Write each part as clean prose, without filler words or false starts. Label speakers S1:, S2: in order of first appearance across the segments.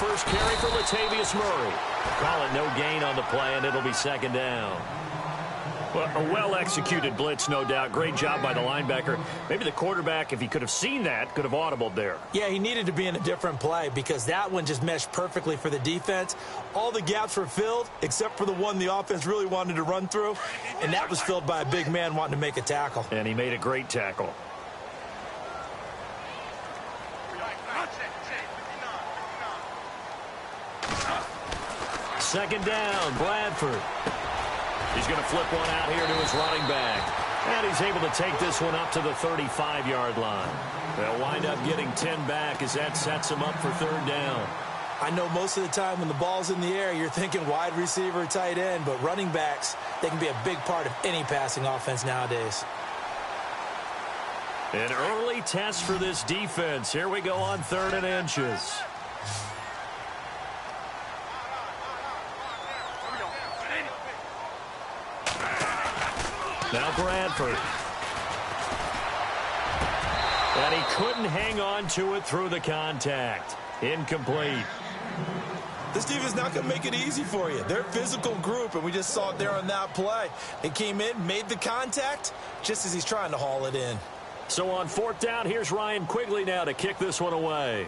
S1: first carry for Latavius Murray. Call it no gain on the play, and it'll be second down. Well, a well-executed blitz, no doubt. Great job by the linebacker. Maybe the quarterback, if he could have seen that, could have audibled there.
S2: Yeah, he needed to be in a different play because that one just meshed perfectly for the defense. All the gaps were filled except for the one the offense really wanted to run through, and that was filled by a big man wanting to make a tackle.
S1: And he made a great tackle. Second down, Bradford. He's going to flip one out here to his running back. And he's able to take this one up to the 35-yard line. They'll wind up getting 10 back as that sets him up for third down.
S2: I know most of the time when the ball's in the air, you're thinking wide receiver, tight end, but running backs, they can be a big part of any passing offense nowadays.
S1: An early test for this defense. Here we go on 3rd and inches. Now Bradford. And he couldn't hang on to it through the contact. Incomplete.
S2: This defense is not going to make it easy for you. They're a physical group, and we just saw it there on that play. It came in, made the contact, just as he's trying to haul it in.
S1: So on 4th down, here's Ryan Quigley now to kick this one away.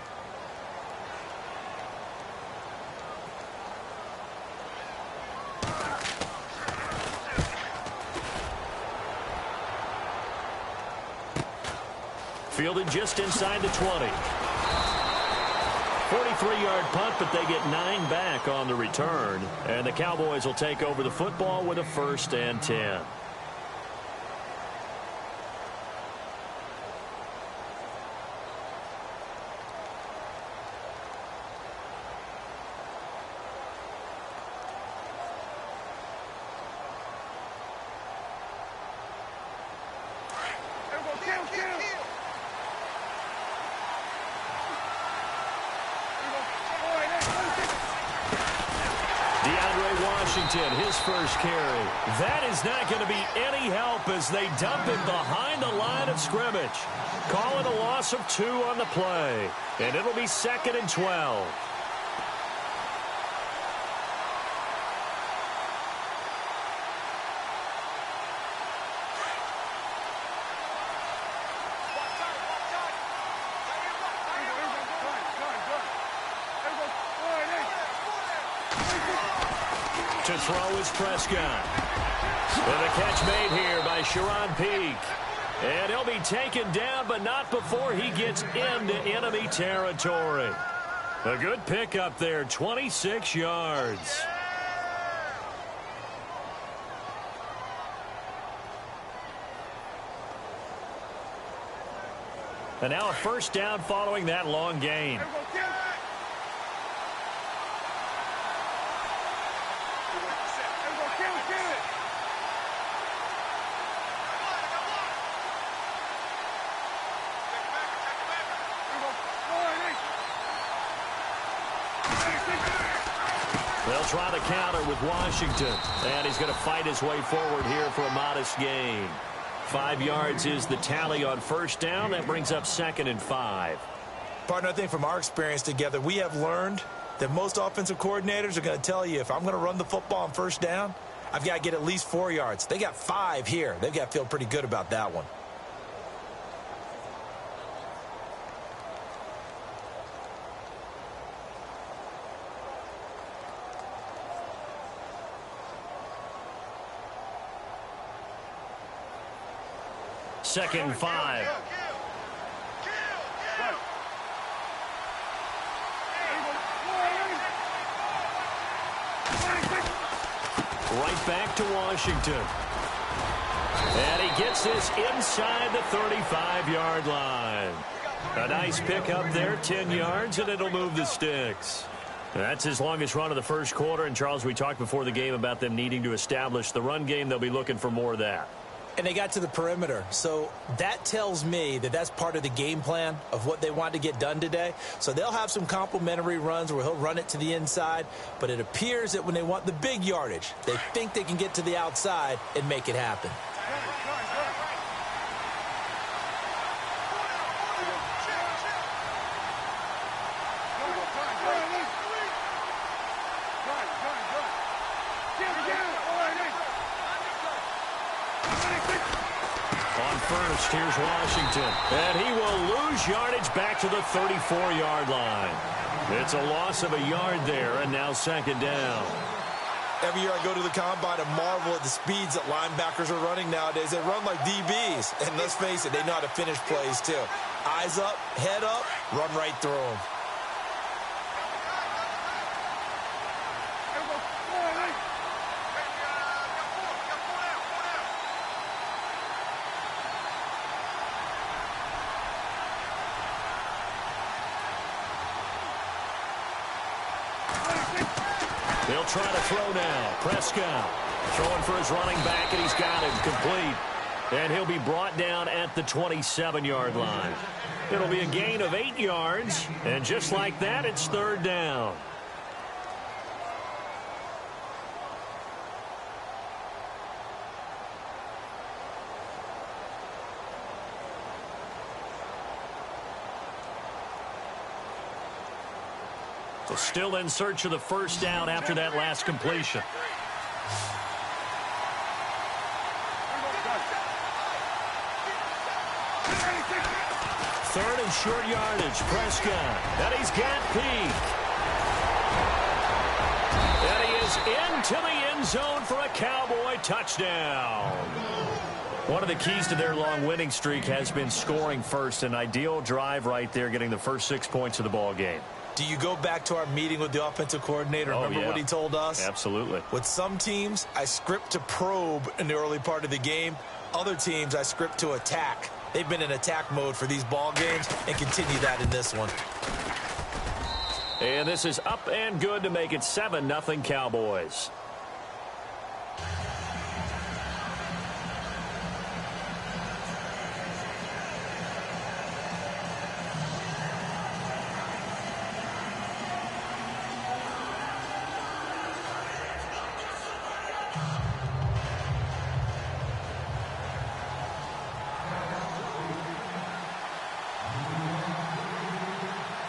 S1: Fielded just inside the 20. 43-yard punt, but they get 9 back on the return. And the Cowboys will take over the football with a 1st and 10. His first carry. That is not going to be any help as they dump him behind the line of scrimmage. Call it a loss of 2 on the play. And it'll be 2nd and 12. To throw is Prescott. And a catch made here by Sharon Peak. And he'll be taken down, but not before he gets into enemy territory. A good pickup there, 26 yards. And now a 1st down following that long gain. They'll try to counter with Washington. And he's going to fight his way forward here for a modest gain. 5 yards is the tally on 1st down. That brings up 2nd and 5.
S2: Partner, I think from our experience together, we have learned that most offensive coordinators are going to tell you, if I'm going to run the football on 1st down, I've got to get at least 4 yards. They got 5 here. They've got to feel pretty good about that one.
S1: Second and 5. Right back to Washington. And he gets this inside the 35-yard line. A nice pickup there, 10 yards, and it'll move the sticks. That's his longest run of the first quarter. And, Charles, we talked before the game about them needing to establish the run game. They'll be looking for more of that.
S2: And they got to the perimeter. So that tells me that that's part of the game plan of what they want to get done today. So they'll have some complementary runs where he'll run it to the inside. But it appears that when they want the big yardage, they think they can get to the outside and make it happen.
S1: On first, here's Washington. And he will lose yardage back to the 34-yard line. It's a loss of a yard there, and now second down.
S2: Every year I go to the combine and marvel at the speeds that linebackers are running nowadays. They run like DBs. And let's face it, they know how to finish plays too. Eyes up, head up, run right through them.
S1: They'll try to throw now. Prescott throwing for his running back, and he's got him complete. And he'll be brought down at the 27-yard line. It'll be a gain of 8 yards, and just like that, it's third down. So still in search of the first down after that last completion. Third and short yardage. Prescott. And he's got Peak. And he is into the end zone for a Cowboy touchdown. One of the keys to their long winning streak has been scoring first. An ideal drive right there, getting the first 6 points of the ball game.
S2: Do you go back to our meeting with the offensive coordinator? Remember what he told us?
S1: Absolutely.
S2: With some teams, I script to probe in the early part of the game. Other teams, I script to attack. They've been in attack mode for these ball games and continue that in this one.
S1: And this is up and good to make it 7-0 Cowboys.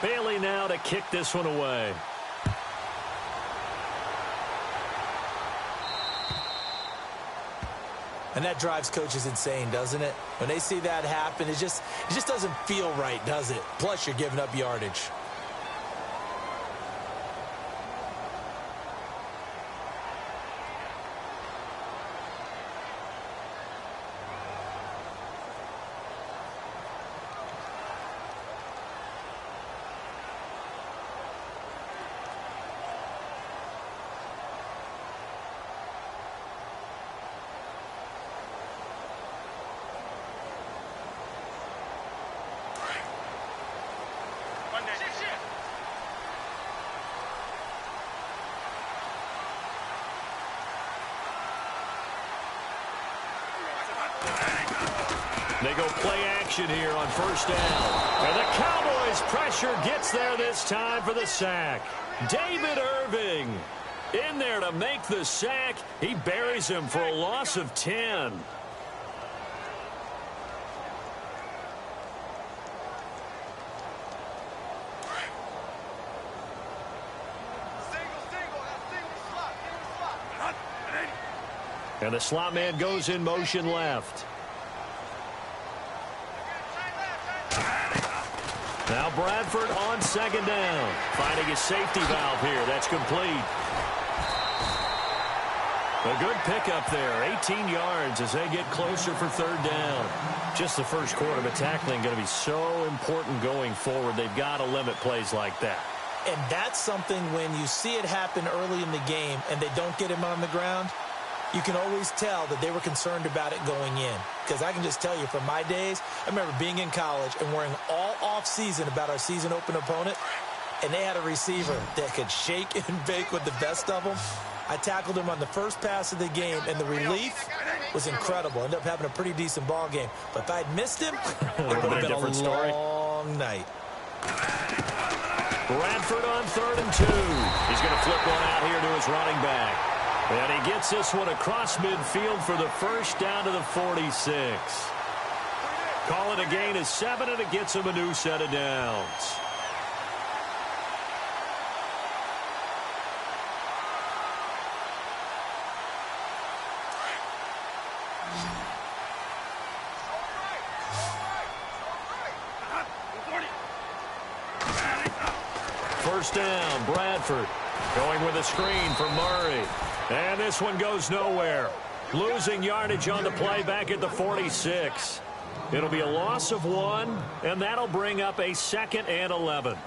S1: Bailey now to kick this one away.
S2: And that drives coaches insane, doesn't it? When they see that happen, it just doesn't feel right, does it? Plus, you're giving up yardage.
S1: They go play action here on first down. And the Cowboys' pressure gets there this time for the sack. David Irving in there to make the sack. He buries him for a loss of 10. And the slot man goes in motion left. Now Bradford on second down. Finding his safety valve here. That's complete. A good pickup there. 18 yards as they get closer for third down. Just the first quarter, but tackling going to be so important going forward. They've got to limit plays like that.
S2: And that's something when you see it happen early in the game and they don't get him on the ground, you can always tell that they were concerned about it going in. Because I can just tell you from my days, I remember being in college and worrying all off-season about our season open opponent, and they had a receiver that could shake and bake with the best of them. I tackled him on the first pass of the game, and the relief was incredible. Ended up having a pretty decent ball game. But if I'd missed him, it would have been a long night.
S1: Bradford on 3rd and 2. He's going to flip one out here to his running back. And he gets this one across midfield for the first down to the 46. Call it a gain of 7, and it gets him a new set of downs. First down, Bradford. Going with a screen for Murray. And this one goes nowhere. Losing yardage on the play back at the 46. It'll be a loss of 1, and that'll bring up a 2nd and 11.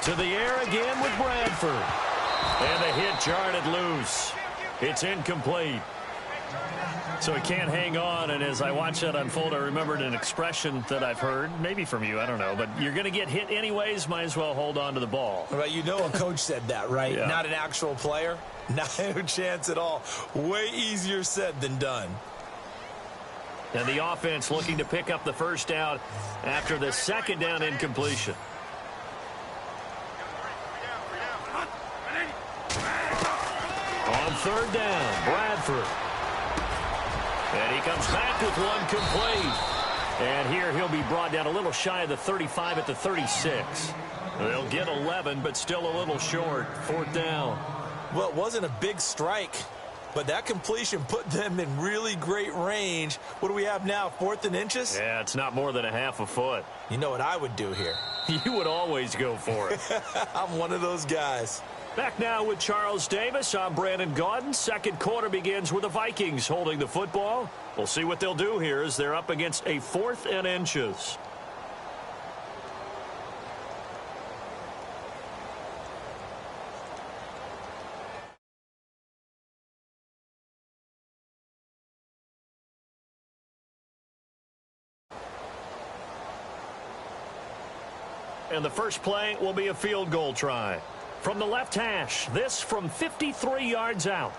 S1: To the air again with Bradford. And the hit jarred it loose. It's incomplete. So he can't hang on, and as I watch that unfold, I remembered an expression that I've heard, maybe from you, I don't know, but you're going to get hit anyways, might as well hold on to the ball.
S2: Right, you know a coach said that, right?
S1: Yeah.
S2: Not an actual player. No chance at all. Way easier said than done.
S1: And the offense looking to pick up the first down after the 2nd down incompletion. On 3rd down, Bradford. And he comes back with one complete. And here he'll be brought down a little shy of the 35 at the 36. They'll get 11, but still a little short. 4th down.
S2: Well, it wasn't a big strike, but that completion put them in really great range. What do we have now, 4th and inches?
S1: Yeah, it's not more than a half a foot.
S2: You know what I would do here?
S1: You would always go for it.
S2: I'm one of those guys.
S1: Back now with Charles Davis. I'm Brandon Gaudin. 2nd quarter begins with the Vikings holding the football. We'll see what they'll do here as they're up against a 4th and inches. And the first play will be a field goal try. From the left hash, this from 53 yards out.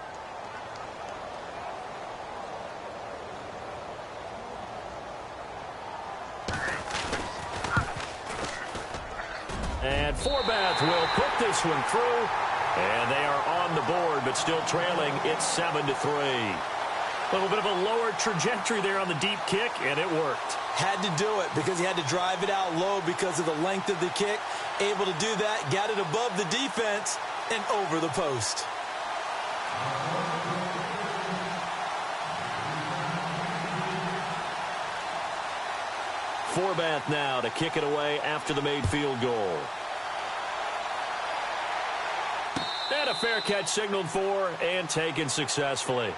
S1: And Forbath will put this one through. And they are on the board, but still trailing. It's 7-3. A little bit of a lower trajectory there on the deep kick, and it worked.
S2: Had to do it because he had to drive it out low because of the length of the kick. Able to do that, got it above the defense and over the post.
S1: Forbath now to kick it away after the made field goal. And a fair catch signaled for and taken successfully.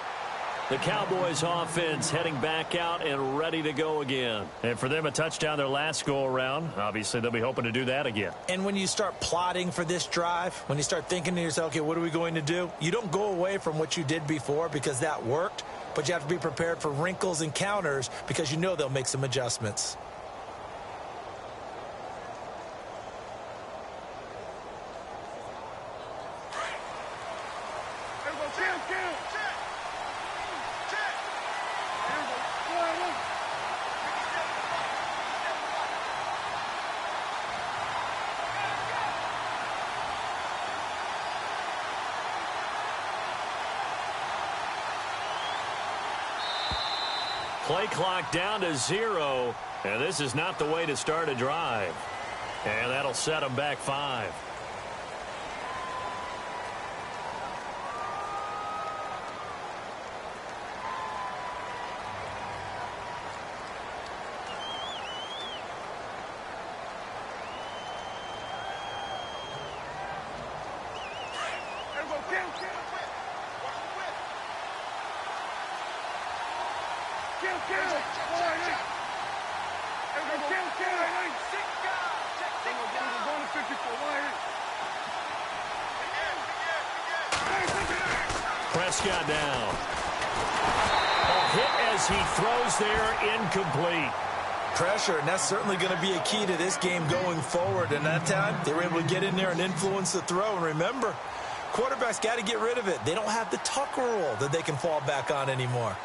S1: The Cowboys offense heading back out and ready to go again. And for them, a touchdown their last go-around. Obviously, they'll be hoping to do that again.
S2: And when you start plotting for this drive, when you start thinking to yourself, okay, what are we going to do? You don't go away from what you did before because that worked, but you have to be prepared for wrinkles and counters because you know they'll make some adjustments.
S1: Play clock down to 0, and this is not the way to start a drive. And that'll set them back 5. Prescott down. A hit as he throws there, incomplete.
S2: pressure, and that's certainly going to be a key to this game going forward. And that time, they were able to get in there and influence the throw. And remember, quarterbacks got to get rid of it. They don't have the tuck rule that they can fall back on anymore.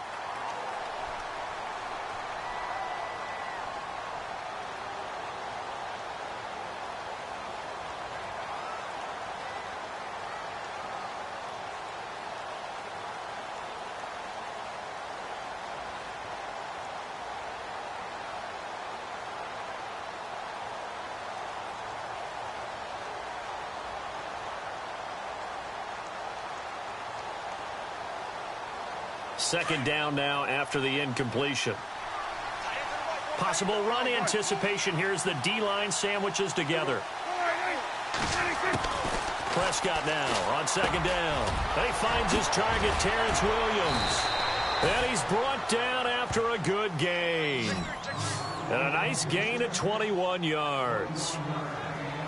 S1: Second down now after the incompletion. Possible run anticipation. Here's the D-line sandwiches together. Prescott now on second down. And he finds his target, Terrence Williams. And he's brought down after a good gain. And a nice gain of 21 yards.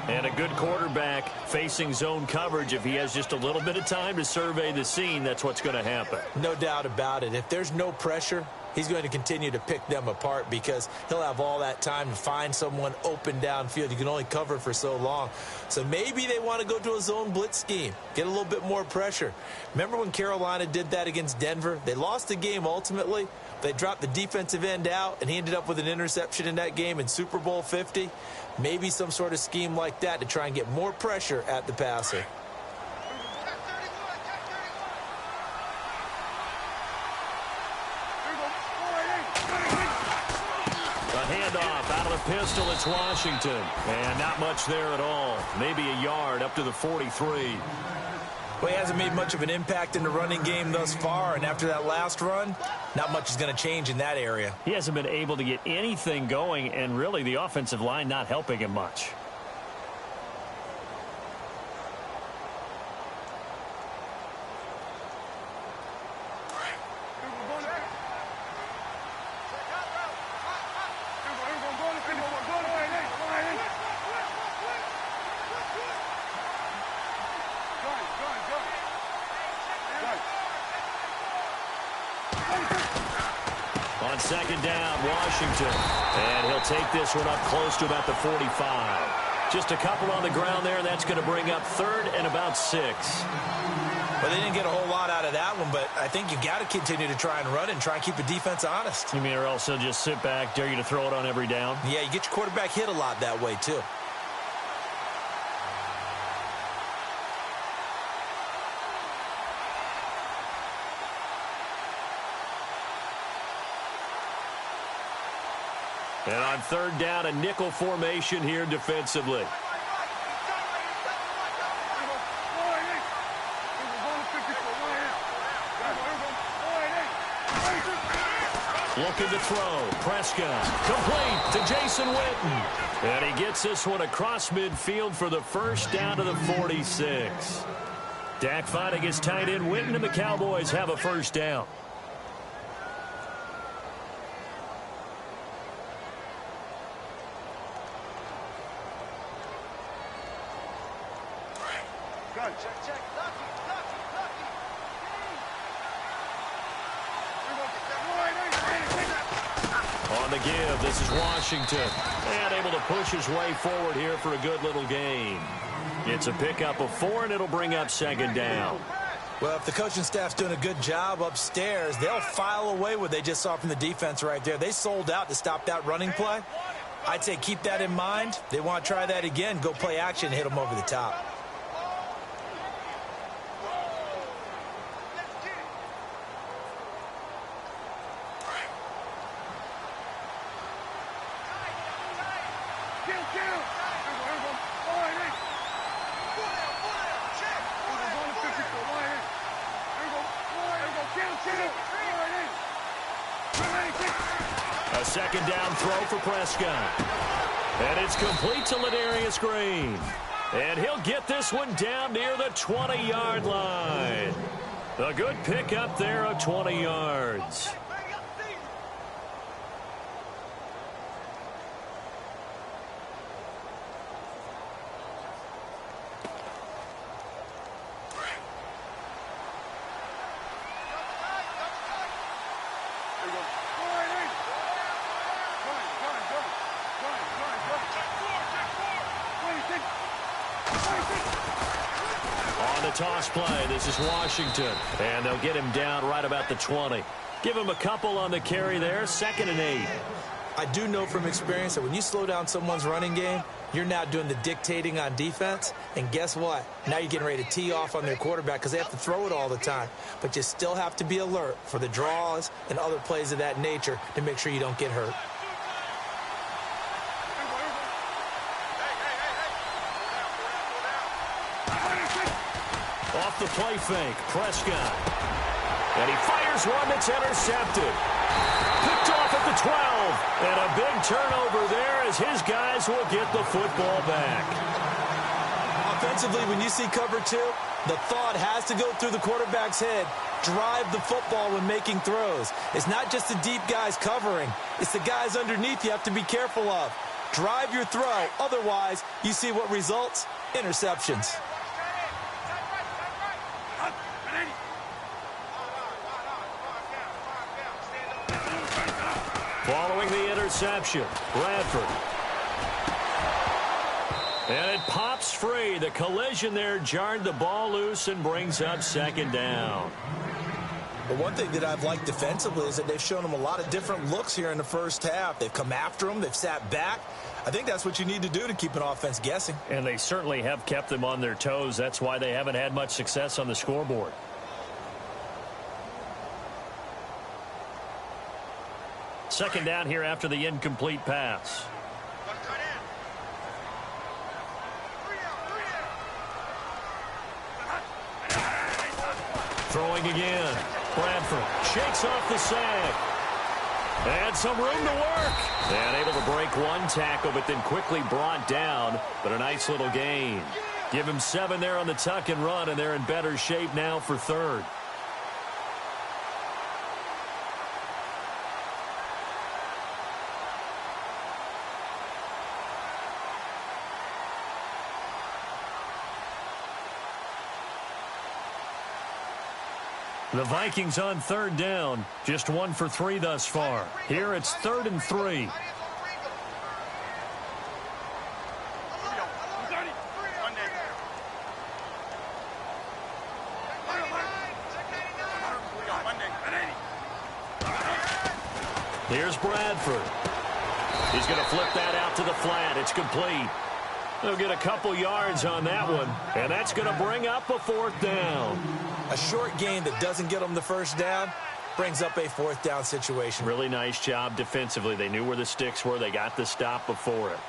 S1: And a good quarterback facing zone coverage. If he has just a little bit of time to survey the scene, that's what's going to happen.
S2: No doubt about it. If there's no pressure, he's going to continue to pick them apart because he'll have all that time to find someone open downfield. You can only cover for so long. So maybe they want to go to a zone blitz scheme, get a little bit more pressure. Remember when Carolina did that against Denver? They lost the game ultimately. They dropped the defensive end out, and he ended up with an interception in that game in Super Bowl 50. Maybe some sort of scheme like that to try and get more pressure at the passer.
S1: A handoff out of the pistol. It's Washington. And not much there at all. Maybe a yard up to the 43.
S2: Well, he hasn't made much of an impact in the running game thus far, and after that last run, not much is going to change in that area.
S1: He hasn't been able to get anything going, and really the offensive line not helping him much. On second down, Washington. And he'll take this one up close to about the 45. Just a couple on the ground there, and that's going to bring up third and about 6.
S2: Well, they didn't get a whole lot out of that one, but I think you've got to continue to try and run and try and keep the defense honest.
S1: You mean or else he'll just sit back, dare you to throw it on every down?
S2: Yeah, you get your quarterback hit a lot that way, too.
S1: And on third down, a nickel formation here defensively. Looking to throw. Prescott. Complete to Jason Witten. And he gets this one across midfield for the first down to the 46. Dak fighting his tight end Witten, and the Cowboys have a first down. On the give, this is Washington. And able to push his way forward here for a good little gain. It's a pickup of 4, and it'll bring up second down.
S2: Well, if the coaching staff's doing a good job upstairs, they'll file away what they just saw from the defense right there. They sold out to stop that running play. I'd say keep that in mind. They want to try that again, go play action, hit them over the top.
S1: A second down throw for Prescott. And it's complete to Ladarius Green. And he'll get this one down near the 20-yard line. A good pickup there of 20 yards. And the toss play. This is Washington. And they'll get him down right about the 20. Give him a couple on the carry there. 2nd and 8.
S2: I do know from experience that when you slow down someone's running game, you're now doing the dictating on defense. And guess what? Now you're getting ready to tee off on their quarterback because they have to throw it all the time. But you still have to be alert for the draws and other plays of that nature to make sure you don't get hurt.
S1: Off the play fake, Prescott. And he fires one that's intercepted. Picked off at the 12. And a big turnover there as his guys will get the football back.
S2: Offensively, when you see cover 2, the thought has to go through the quarterback's head. Drive the football when making throws. It's not just the deep guys covering. It's the guys underneath you have to be careful of. Drive your throw. Otherwise, you see what results? Interceptions.
S1: Following the interception, Bradford. And it pops free. The collision there jarred the ball loose and brings up 2nd down.
S2: But one thing that I've liked defensively is that they've shown them a lot of different looks here in the first half. They've come after them. They've sat back. I think that's what you need to do to keep an offense guessing.
S1: And they certainly have kept them on their toes. That's why they haven't had much success on the scoreboard. Second down here after the incomplete pass. Throwing again. Bradford shakes off the sack. And some room to work. And able to break one tackle, but then quickly brought down. But a nice little gain. Give him 7 there on the tuck and run, and they're in better shape now for 3rd. The Vikings on 3rd down. Just 1 for 3 thus far. Here it's 3rd and 3. Here's Bradford. He's going to flip that out to the flat. It's complete. They'll get a couple yards on that one, and that's going to bring up a 4th down.
S2: A short gain that doesn't get them the first down brings up a 4th down situation.
S1: Really nice job defensively. They knew where the sticks were. They got the stop before it.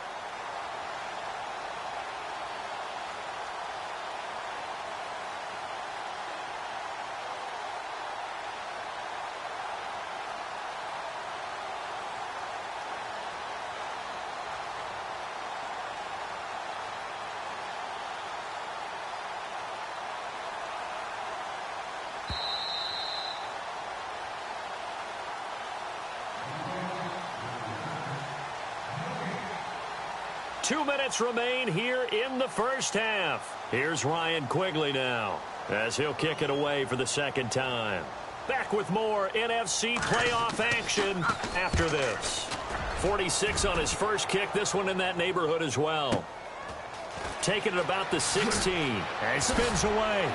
S1: Two minutes remain here in the first half. Here's Ryan Quigley now as he'll kick it away for the 2nd time. Back with more NFC playoff action after this. 46 on his first kick. This one in that neighborhood as well. Taking it about the 16. And spins away.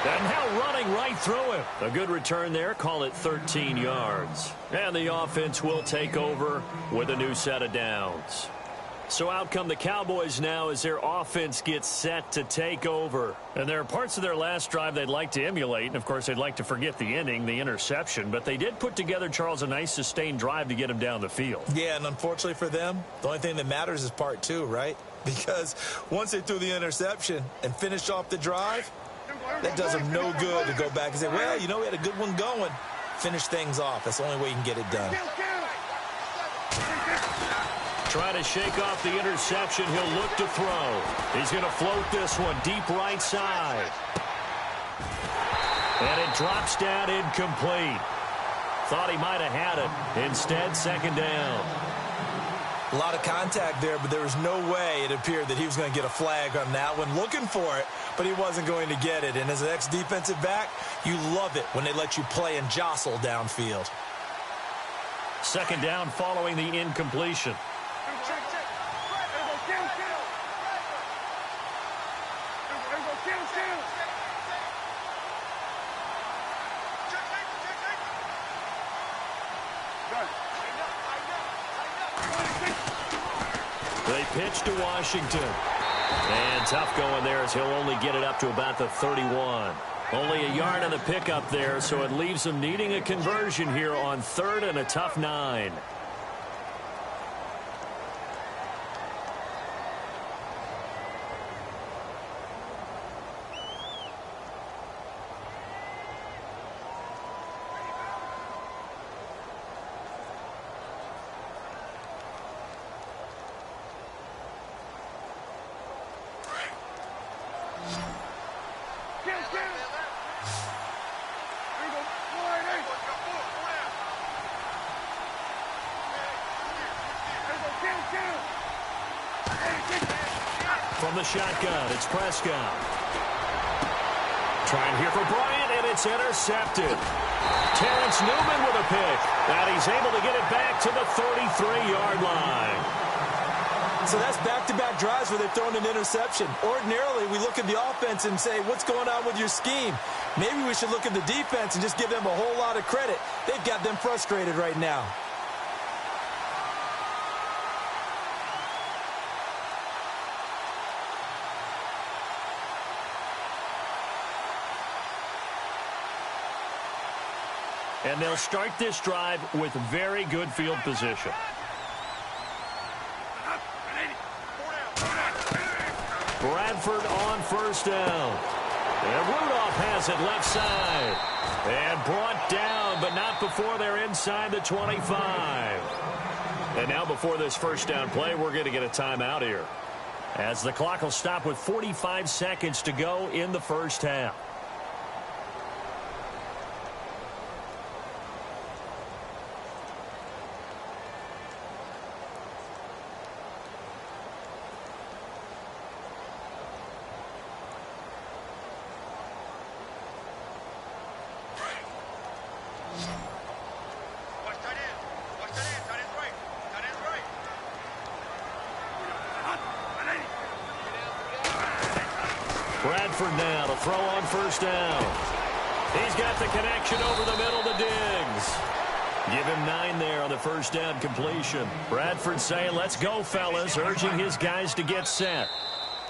S1: And now running right through him. A good return there. Call it 13 yards. And the offense will take over with a new set of downs. So out come the Cowboys now as their offense gets set to take over. And there are parts of their last drive they'd like to emulate. And, of course, they'd like to forget the ending, the interception. But they did put together, Charles, a nice sustained drive to get him down the field.
S2: Yeah, and unfortunately for them, the only thing that matters is part 2, right? Because once they threw the interception and finished off the drive, that does them no good to go back and say, well, you know, we had a good one going. Finish things off. That's the only way you can get it done.
S1: Trying to shake off the interception. He'll look to throw. He's going to float this one deep right side. And it drops down incomplete. Thought he might have had it. Instead, 2nd down.
S2: A lot of contact there, but there was no way it appeared that he was going to get a flag on that one. Looking for it, but he wasn't going to get it. And as an ex-defensive back, you love it when they let you play and jostle downfield.
S1: 2nd down following the incompletion. They pitch to Washington. And tough going there as he'll only get it up to about the 31. Only a yard on the pickup there, so it leaves them needing a conversion here on 3rd and a tough 9. From the shotgun, it's Prescott. Trying here for Bryant, and it's intercepted. Terrence Newman with a pick, and he's able to get it back to the 33-yard line.
S2: So that's back-to-back drives where they've thrown an interception. Ordinarily, we look at the offense and say, what's going on with your scheme? Maybe we should look at the defense and just give them a whole lot of credit. They've got them frustrated right now.
S1: And they'll start this drive with very good field position. Bradford on first down. And Rudolph has it left side. And brought down, but not before they're inside the 25. And now before this first down play, we're going to get a timeout here, as the clock will stop with 45 seconds to go in the first half. Bradford now to throw on first down. He's got the connection over the middle to Diggs. Give him 9 there on the first down completion. Bradford saying, let's go, fellas, urging his guys to get set.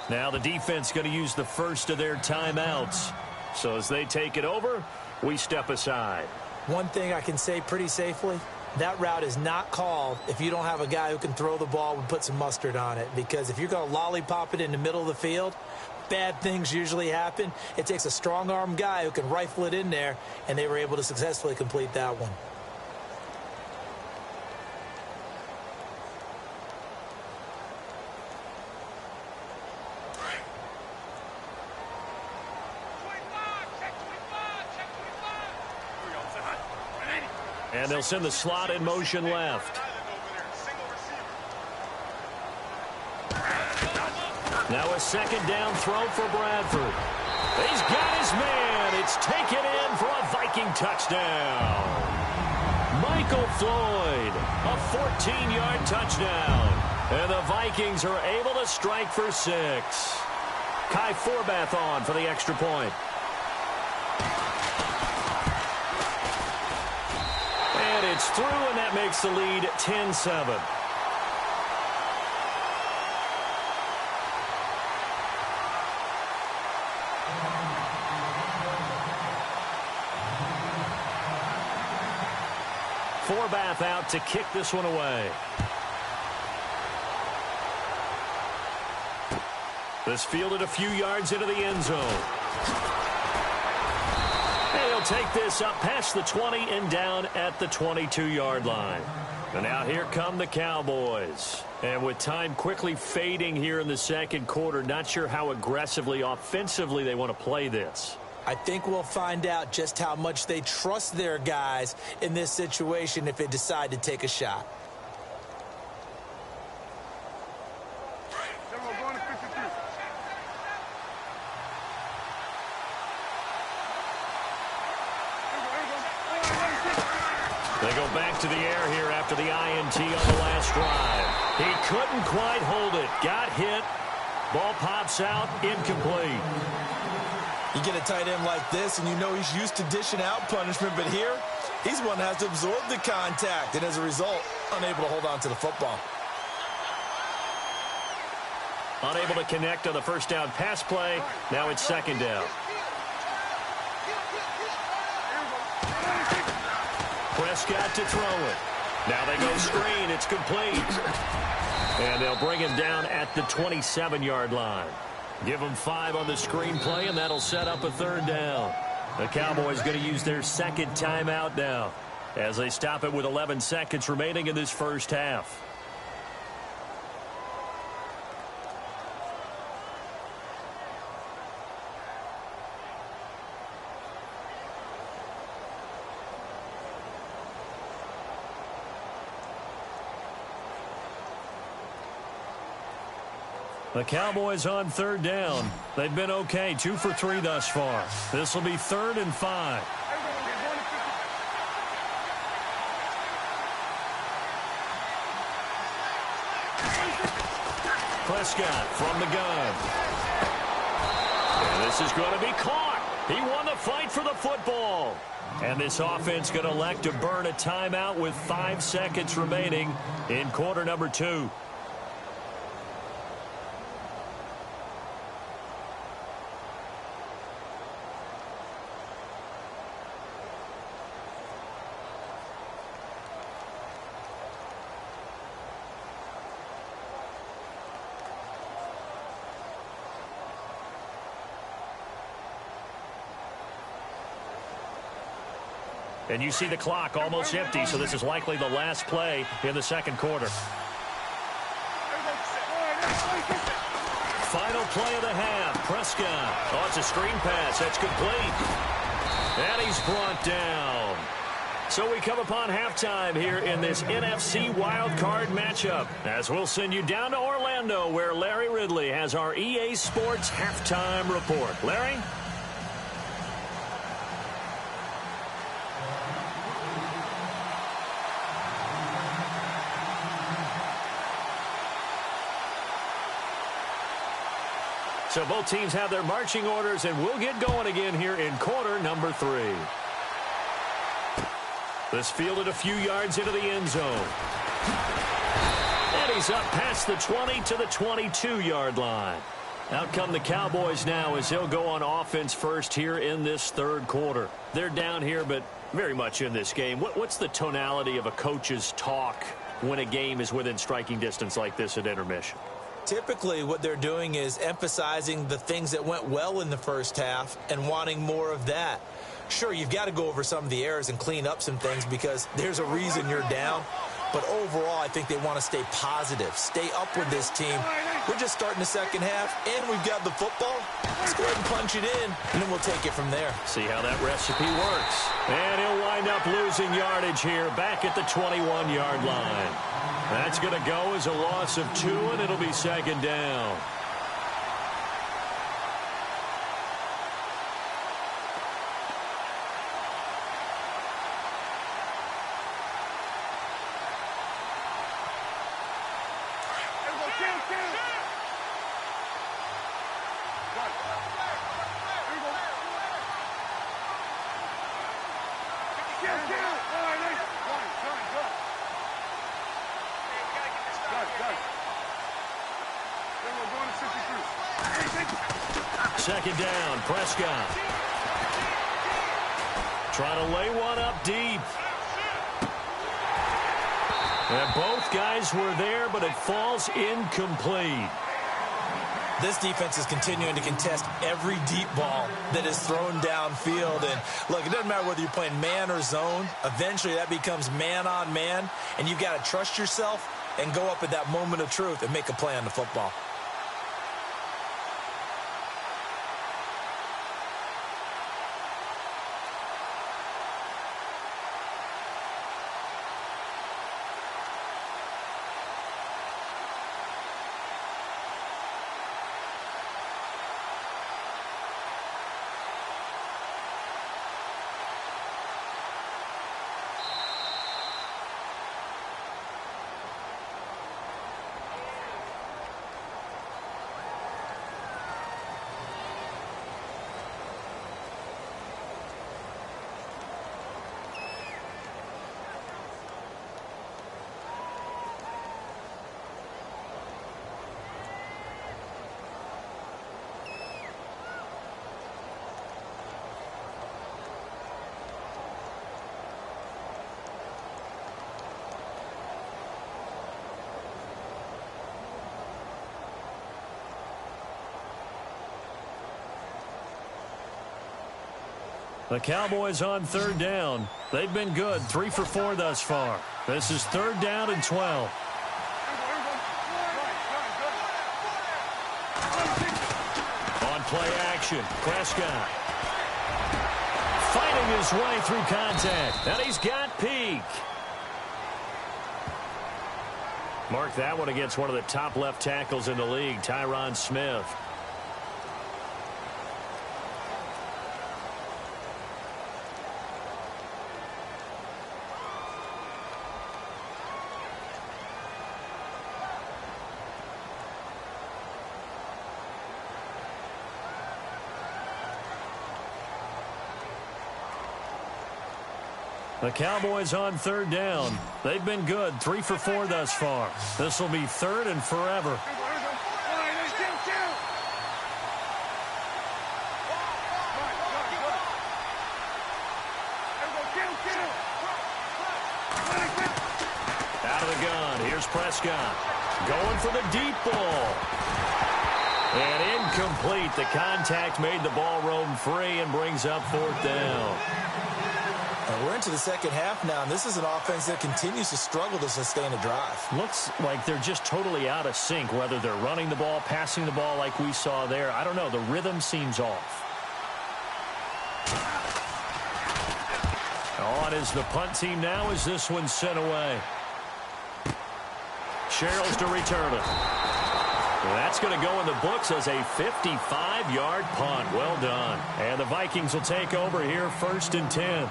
S1: Now the defense going to use the first of their timeouts. So as they take it over, we step aside.
S2: One thing I can say pretty safely, that route is not called if you don't have a guy who can throw the ball and put some mustard on it. Because if you're going to lollipop it in the middle of the field, bad things usually happen. It takes a strong-arm guy who can rifle it in there, and they were able to successfully complete that one.
S1: And they'll send the slot in motion left. Now a second down throw for Bradford. He's got his man. It's taken in for a Viking touchdown. Michael Floyd, a 14-yard touchdown. And the Vikings are able to strike for 6. Kai Forbath on for the extra point. And it's through, and that makes the lead 10-7. Forbath out to kick this one away. This fielded a few yards into the end zone. And he'll take this up past the 20 and down at the 22-yard line. And now here come the Cowboys. And with time quickly fading here in the second quarter, not sure how aggressively, offensively they want to play this.
S2: I think we'll find out just how much they trust their guys in this situation if they decide to take a shot.
S1: They go back to the air here after the INT on the last drive. He couldn't quite hold it. Got hit. Ball pops out. Incomplete.
S2: You get a tight end like this, and you know he's used to dishing out punishment, but here, he's one that has to absorb the contact, and as a result, unable to hold on to the football.
S1: Unable to connect on the first down pass play. Now it's second down. Prescott to throw it. Now they go screen. It's complete. And they'll bring him down at the 27-yard line. Give him 5 on the screen play, and that'll set up a third down. The Cowboys going to use their second timeout now as they stop it with 11 seconds remaining in this first half. The Cowboys on third down. They've been okay, 2 for 3 thus far. This will be 3rd and 5. Prescott from the gun. And this is going to be caught. He won the fight for the football. And this offense going to elect to burn a timeout with 5 seconds remaining in quarter number 2. And you see the clock almost empty, so this is likely the last play in the second quarter. Final play of the half. Prescott. Oh, it's a screen pass. That's complete. And he's brought down. So we come upon halftime here in this NFC wildcard matchup, as we'll send you down to Orlando, where Larry Ridley has our EA Sports halftime report. Larry? So both teams have their marching orders, and we'll get going again here in quarter number 3. This fielded a few yards into the end zone. And he's up past the 20 to the 22-yard line. Out come the Cowboys now as they'll go on offense first here in this third quarter. They're down here, but very much in this game. What's the tonality of a coach's talk when a game is within striking distance like this at intermission?
S2: Typically, what they're doing is emphasizing the things that went well in the first half and wanting more of that. Sure, you've got to go over some of the errors and clean up some things because there's a reason you're down. But overall, I think they want to stay positive, stay up with this team. We're just starting the second half, and we've got the football. Let's go ahead and punch it in, and then we'll take it from there.
S1: See how that recipe works. And he'll wind up losing yardage here back at the 21-yard line. That's going to go as a loss of 2, and it'll be second down. Second down, Prescott. Trying to lay one up deep. And both guys were there, but it falls incomplete.
S2: This defense is continuing to contest every deep ball that is thrown downfield. And, look, it doesn't matter whether you're playing man or zone. Eventually, that becomes man on man. And you've got to trust yourself and go up at that moment of truth and make a play on the football.
S1: The Cowboys on third down. They've been good, 3 for 4 thus far. This is third down and 12. On play action, Prescott. Fighting his way through contact, and he's got Peak. Mark that one against one of the top left tackles in the league, Tyron Smith. The Cowboys on third down. They've been good, 3 for 4 thus far. This will be third and forever. Out of the gun, here's Prescott. Going for the deep ball. And incomplete. The contact made the ball roam free and brings up fourth down.
S2: We're into the second half now, and this is an offense that continues to struggle to sustain a drive.
S1: Looks like they're just totally out of sync, whether they're running the ball, passing the ball like we saw there. I don't know. The rhythm seems off. On is the punt team now as this one's sent away. Sherrills to return it. That's going to go in the books as a 55-yard punt. Well done. And the Vikings will take over here, 1st and 10.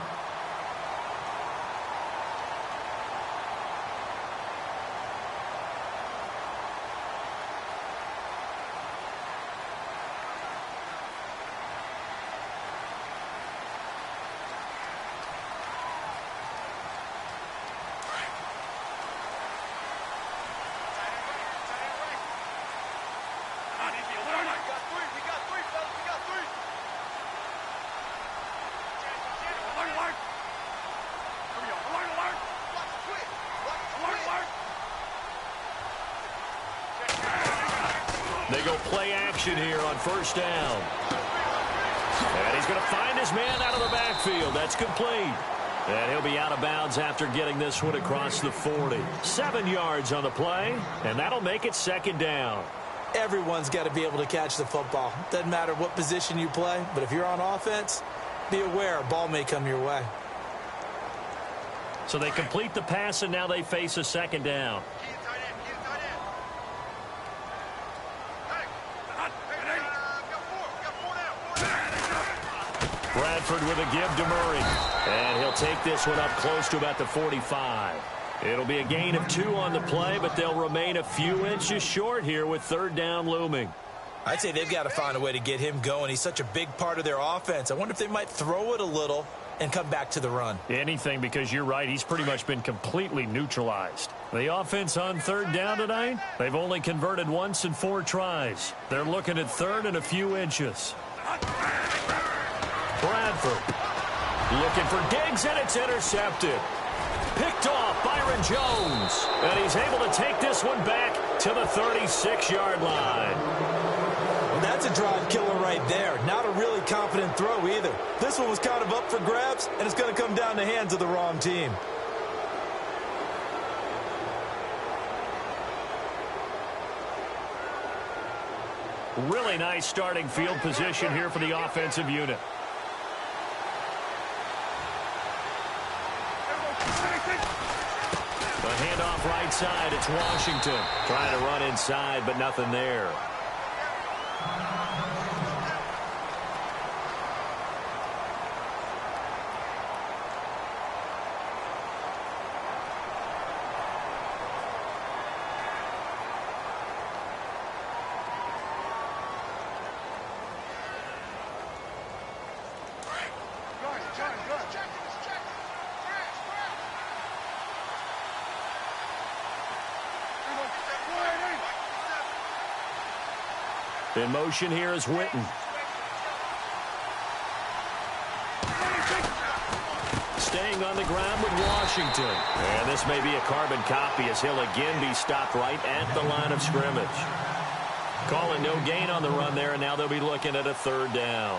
S1: They go play action here on first down. And he's going to find his man out of the backfield. That's complete. And he'll be out of bounds after getting this one across the 40. 7 yards on the play, and that'll make it second down.
S2: Everyone's got to be able to catch the football. Doesn't matter what position you play, but if you're on offense, be aware a ball may come your way.
S1: So they complete the pass, and now they face a second down. Bradford with a give to Murray. And he'll take this one up close to about the 45. It'll be a gain of 2 on the play, but they'll remain a few inches short here with third down looming.
S2: I'd say they've got to find a way to get him going. He's such a big part of their offense. I wonder if they might throw it a little and come back to the run.
S1: Anything, because you're right. He's pretty much been completely neutralized. The offense on third down tonight, they've only converted once in 4 tries. They're looking at third and a few inches. Bradford looking for Diggs, and it's intercepted. Picked off Byron Jones. And he's able to take this one back to the 36-yard line.
S2: Well, that's a drive killer right there. Not a really confident throw either. This one was kind of up for grabs, and it's going to come down the hands of the wrong team.
S1: Really nice starting field position here for the offensive unit. The handoff right side, it's Washington. Trying to run inside, but nothing there. In motion here is Witten. Staying on the ground with Washington. And this may be a carbon copy as he'll again be stopped right at the line of scrimmage. Calling no gain on the run there, and now they'll be looking at a third down.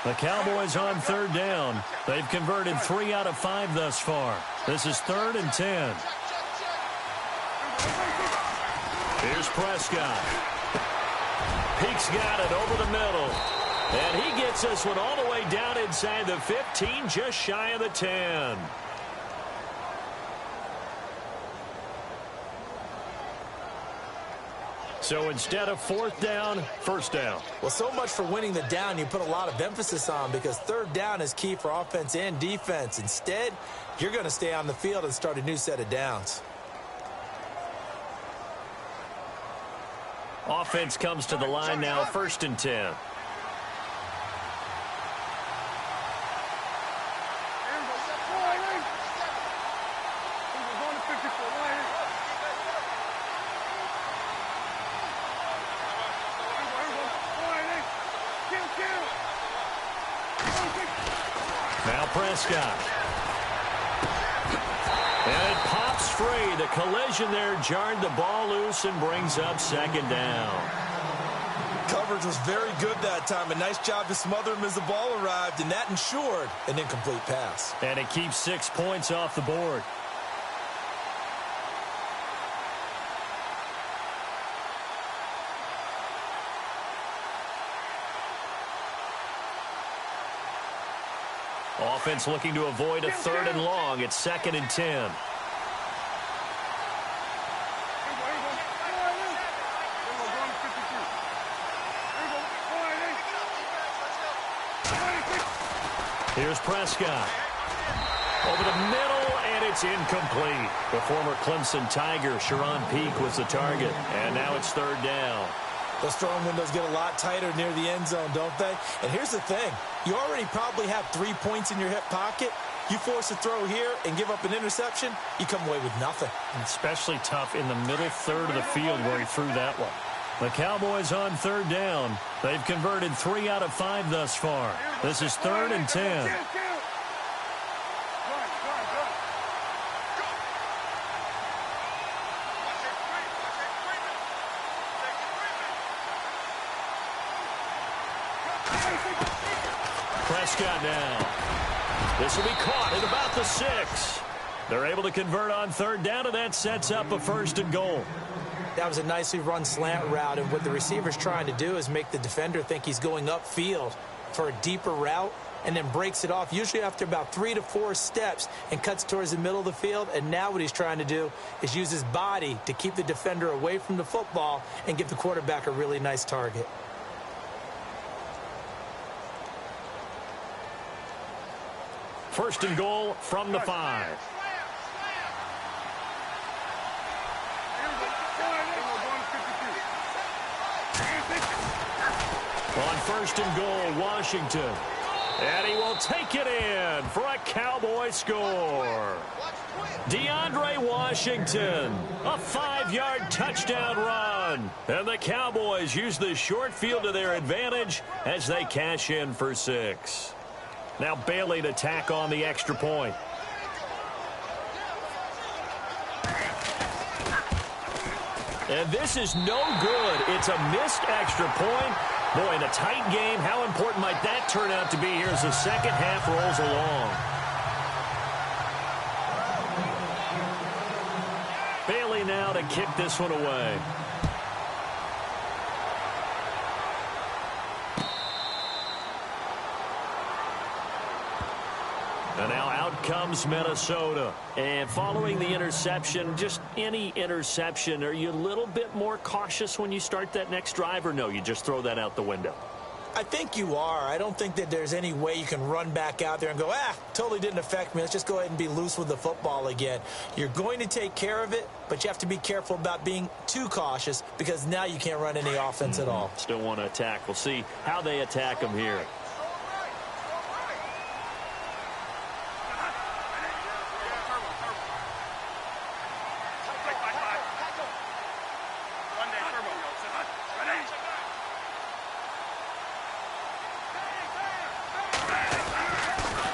S1: The Cowboys on third down. They've converted 3 out of 5 thus far. This is 3rd and 10. Here's Prescott. Peek's got it over the middle. And he gets this one all the way down inside the 15, just shy of the 10. So instead of 4th down, 1st down.
S2: Well, so much for winning the down you put a lot of emphasis on, because 3rd down is key for offense and defense. Instead, you're going to stay on the field and start a new set of downs.
S1: Offense comes to the line now, 1st and 10. Now Prescott. And it pops free. The collision there jarred the ball loose and brings up 2nd down.
S2: Coverage was very good that time. A nice job to smother him as the ball arrived, and that ensured an incomplete pass.
S1: And it keeps 6 points off the board. Offense looking to avoid a 3rd and long. It's 2nd and 10. Here's Prescott. Over the middle, and it's incomplete. The former Clemson Tiger, Sharon Peak, was the target. And now it's 3rd down.
S2: Those throwing windows get a lot tighter near the end zone, don't they? And here's the thing. You already probably have 3 points in your hip pocket. You force a throw here and give up an interception, you come away with nothing.
S1: Especially tough in the middle 3rd of the field where he threw that one. The Cowboys on 3rd down. They've converted 3 out of 5 thus far. This is 3rd and 10. Prescott now. This will be caught at about the 6. They're able to convert on 3rd down, and that sets up a 1st and goal.
S2: That was a nicely run slant route, and what the receiver's trying to do is make the defender think he's going upfield for a deeper route, and then breaks it off, usually after about 3 to 4 steps, and cuts towards the middle of the field. And now what he's trying to do is use his body to keep the defender away from the football and give the quarterback a really nice target.
S1: First and goal from the 5. On 1st and goal, Washington. And he will take it in for a Cowboy score. DeAndre Washington, a 5-yard touchdown run. And the Cowboys use the short field to their advantage as they cash in for 6. Now Bailey to tack on the extra point. And this is no good. It's a missed extra point. Boy, in a tight game, how important might that turn out to be here as the second half rolls along? Bailey now to kick this one away. And now out comes Minnesota. And following the interception, just any interception, are you a little bit more cautious when you start that next drive, or no, you just throw that out the window?
S2: I think you are. I don't think that there's any way you can run back out there and go, totally didn't affect me. Let's just go ahead and be loose with the football again. You're going to take care of it, but you have to be careful about being too cautious, because now you can't run any offense at all.
S1: Still want to attack. We'll see how they attack them here.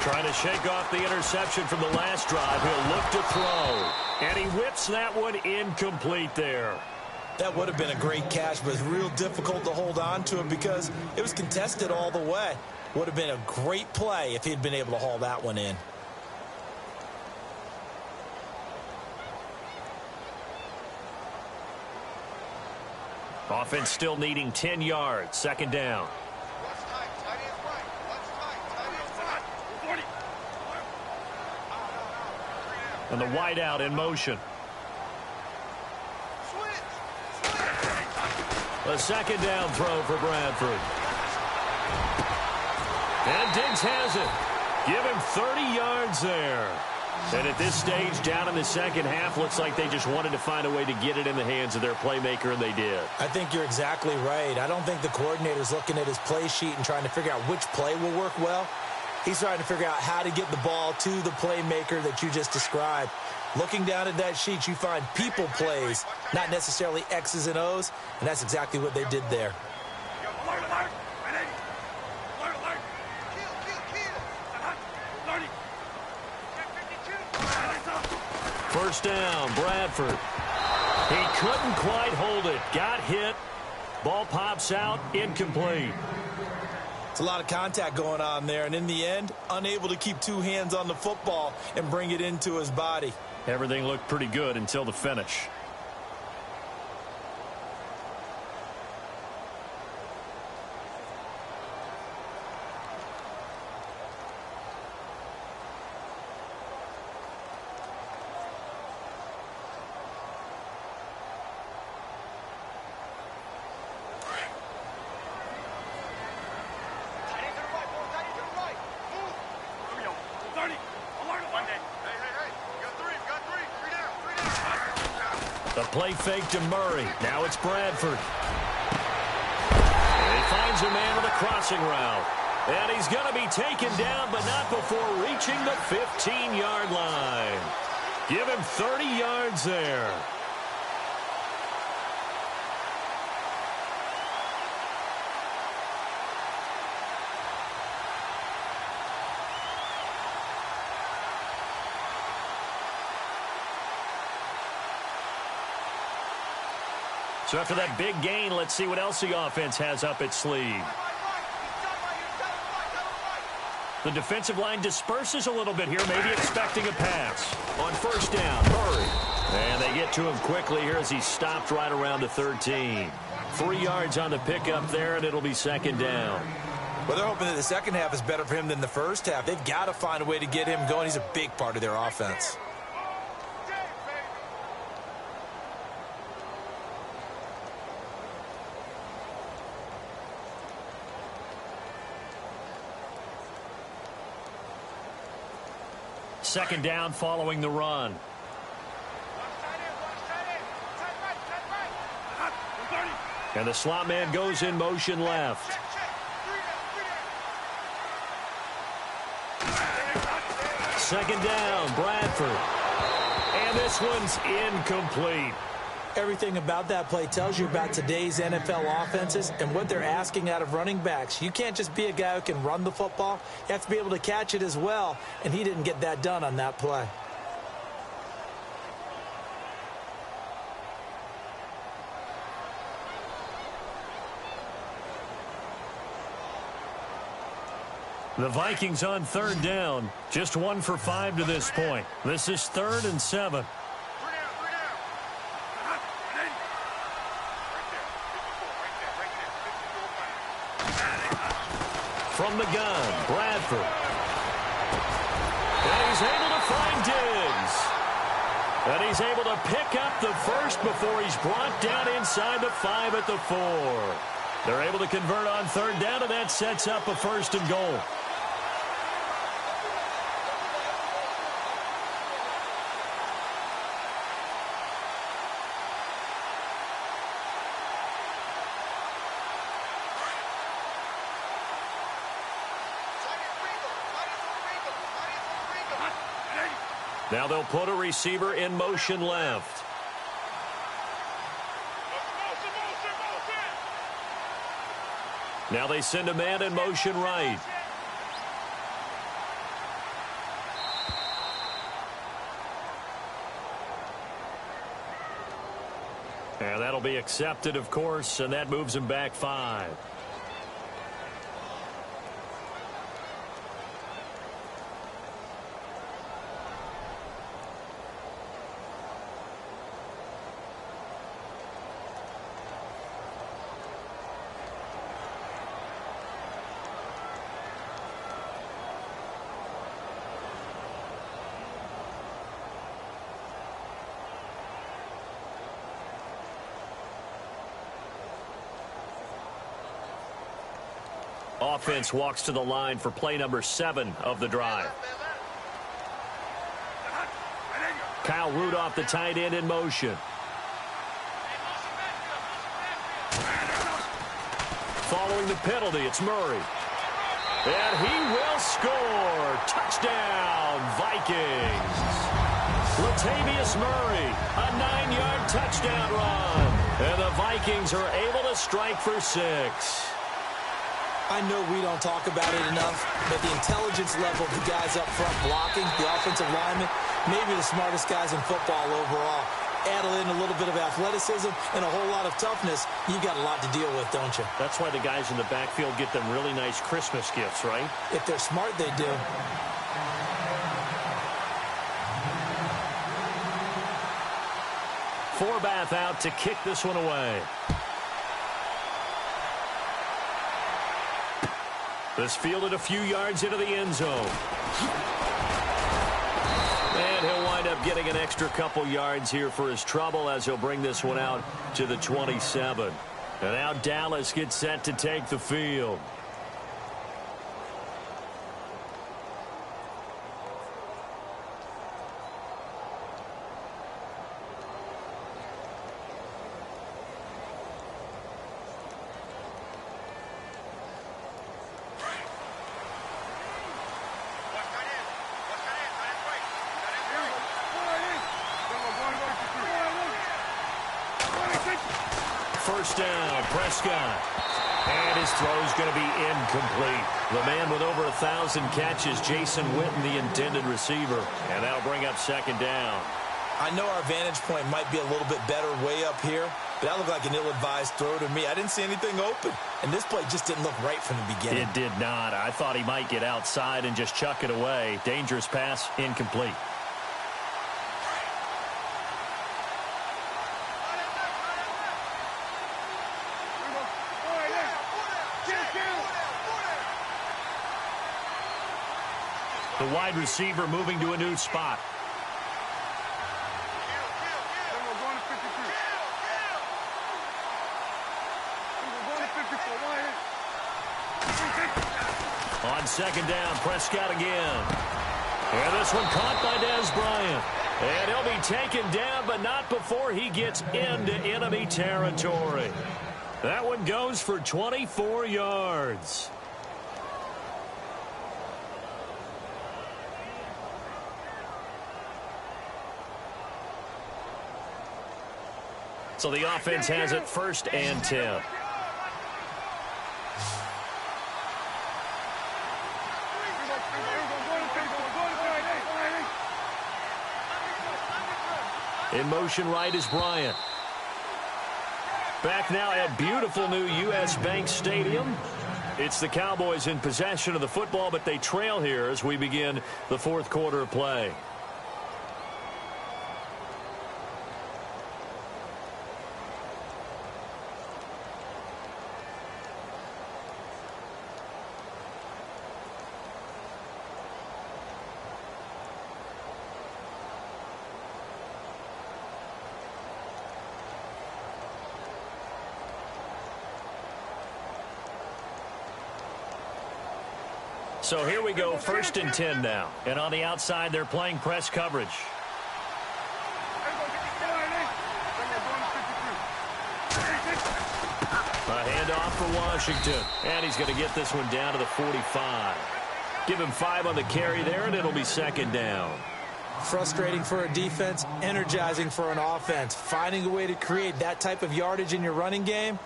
S1: Trying to shake off the interception from the last drive. He'll look to throw. And he whips that one incomplete there.
S2: That would have been a great catch, but it's real difficult to hold on to it because it was contested all the way. Would have been a great play if he'd been able to haul that one in.
S1: Offense still needing 10 yards. Second down. And the wideout in motion. A second down throw for Bradford. And Diggs has it. Give him 30 yards there. And at this stage, down in the second half, looks like they just wanted to find a way to get it in the hands of their playmaker, and they did.
S2: I think you're exactly right. I don't think the coordinator's looking at his play sheet and trying to figure out which play will work well. He's trying to figure out how to get the ball to the playmaker that you just described. Looking down at that sheet, you find people plays, not necessarily X's and O's, and that's exactly what they did there.
S1: First down, Bradford. He couldn't quite hold it. Got hit. Ball pops out, incomplete.
S2: It's a lot of contact going on there, and in the end, unable to keep two hands on the football and bring it into his body.
S1: Everything looked pretty good until the finish. The play fake to Murray. Now it's Bradford. And he finds a man with a crossing route. And he's going to be taken down, but not before reaching the 15-yard line. Give him 30 yards there. So after that big gain, let's see what else the offense has up its sleeve. The defensive line disperses a little bit here, maybe expecting a pass. On first down, Murray. And they get to him quickly here as he stopped right around the 13. 3 yards on the pickup there, and it'll be second down.
S2: Well, they're hoping that the second half is better for him than the first half. They've got to find a way to get him going. He's a big part of their offense.
S1: Second down following the run. And the slot man goes in motion left. Second down, Bradford. And this one's incomplete.
S2: Everything about that play tells you about today's NFL offenses and what they're asking out of running backs. You can't just be a guy who can run the football. You have to be able to catch it as well, and he didn't get that done on that play.
S1: The Vikings on third down. Just 1 for 5 to this point. This is 3rd and 7. From the gun, Bradford. And he's able to find Diggs. And he's able to pick up the first before he's brought down inside the 5 at the 4. They're able to convert on third down, and that sets up a 1st and goal. Now they'll put a receiver in motion left. Now they send a man in motion right. And that'll be accepted, of course, and that moves him back 5. Offense walks to the line for play number 7 of the drive. Kyle Rudolph, the tight end, in motion. Following the penalty, it's Murray. And he will score. Touchdown, Vikings. Latavius Murray, a 9-yard touchdown run. And the Vikings are able to strike for 6.
S2: I know we don't talk about it enough, but the intelligence level of the guys up front blocking, the offensive linemen, maybe the smartest guys in football overall. Add in a little bit of athleticism and a whole lot of toughness, you got a lot to deal with, don't you?
S1: That's why the guys in the backfield get them really nice Christmas gifts, right?
S2: If they're smart, they do.
S1: Forbath out to kick this one away. This fielded a few yards into the end zone. And he'll wind up getting an extra couple yards here for his trouble as he'll bring this one out to the 27. And now Dallas gets set to take the field. First down, Prescott. And his throw is going to be incomplete. The man with over 1,000 catches, Jason Witten, the intended receiver. And that'll bring up second down.
S2: I know our vantage point might be a little bit better way up here, but that looked like an ill-advised throw to me. I didn't see anything open, and this play just didn't look right from the beginning.
S1: It did not. I thought he might get outside and just chuck it away. Dangerous pass, incomplete. The wide receiver moving to a new spot. On second down, Prescott again. And this one caught by Dez Bryant. And he'll be taken down, but not before he gets into enemy territory. That one goes for 24 yards. So the offense has it first and 10. In motion right is Bryant. Back now at beautiful new U.S. Bank Stadium. It's the Cowboys in possession of the football, but they trail here as we begin the fourth quarter of play. So here we go, first and 10 now. And on the outside, they're playing press coverage. A handoff for Washington. And he's going to get this one down to the 45. Give him 5 on the carry there, and it'll be second down.
S2: Frustrating for a defense, energizing for an offense. Finding a way to create that type of yardage in your running game,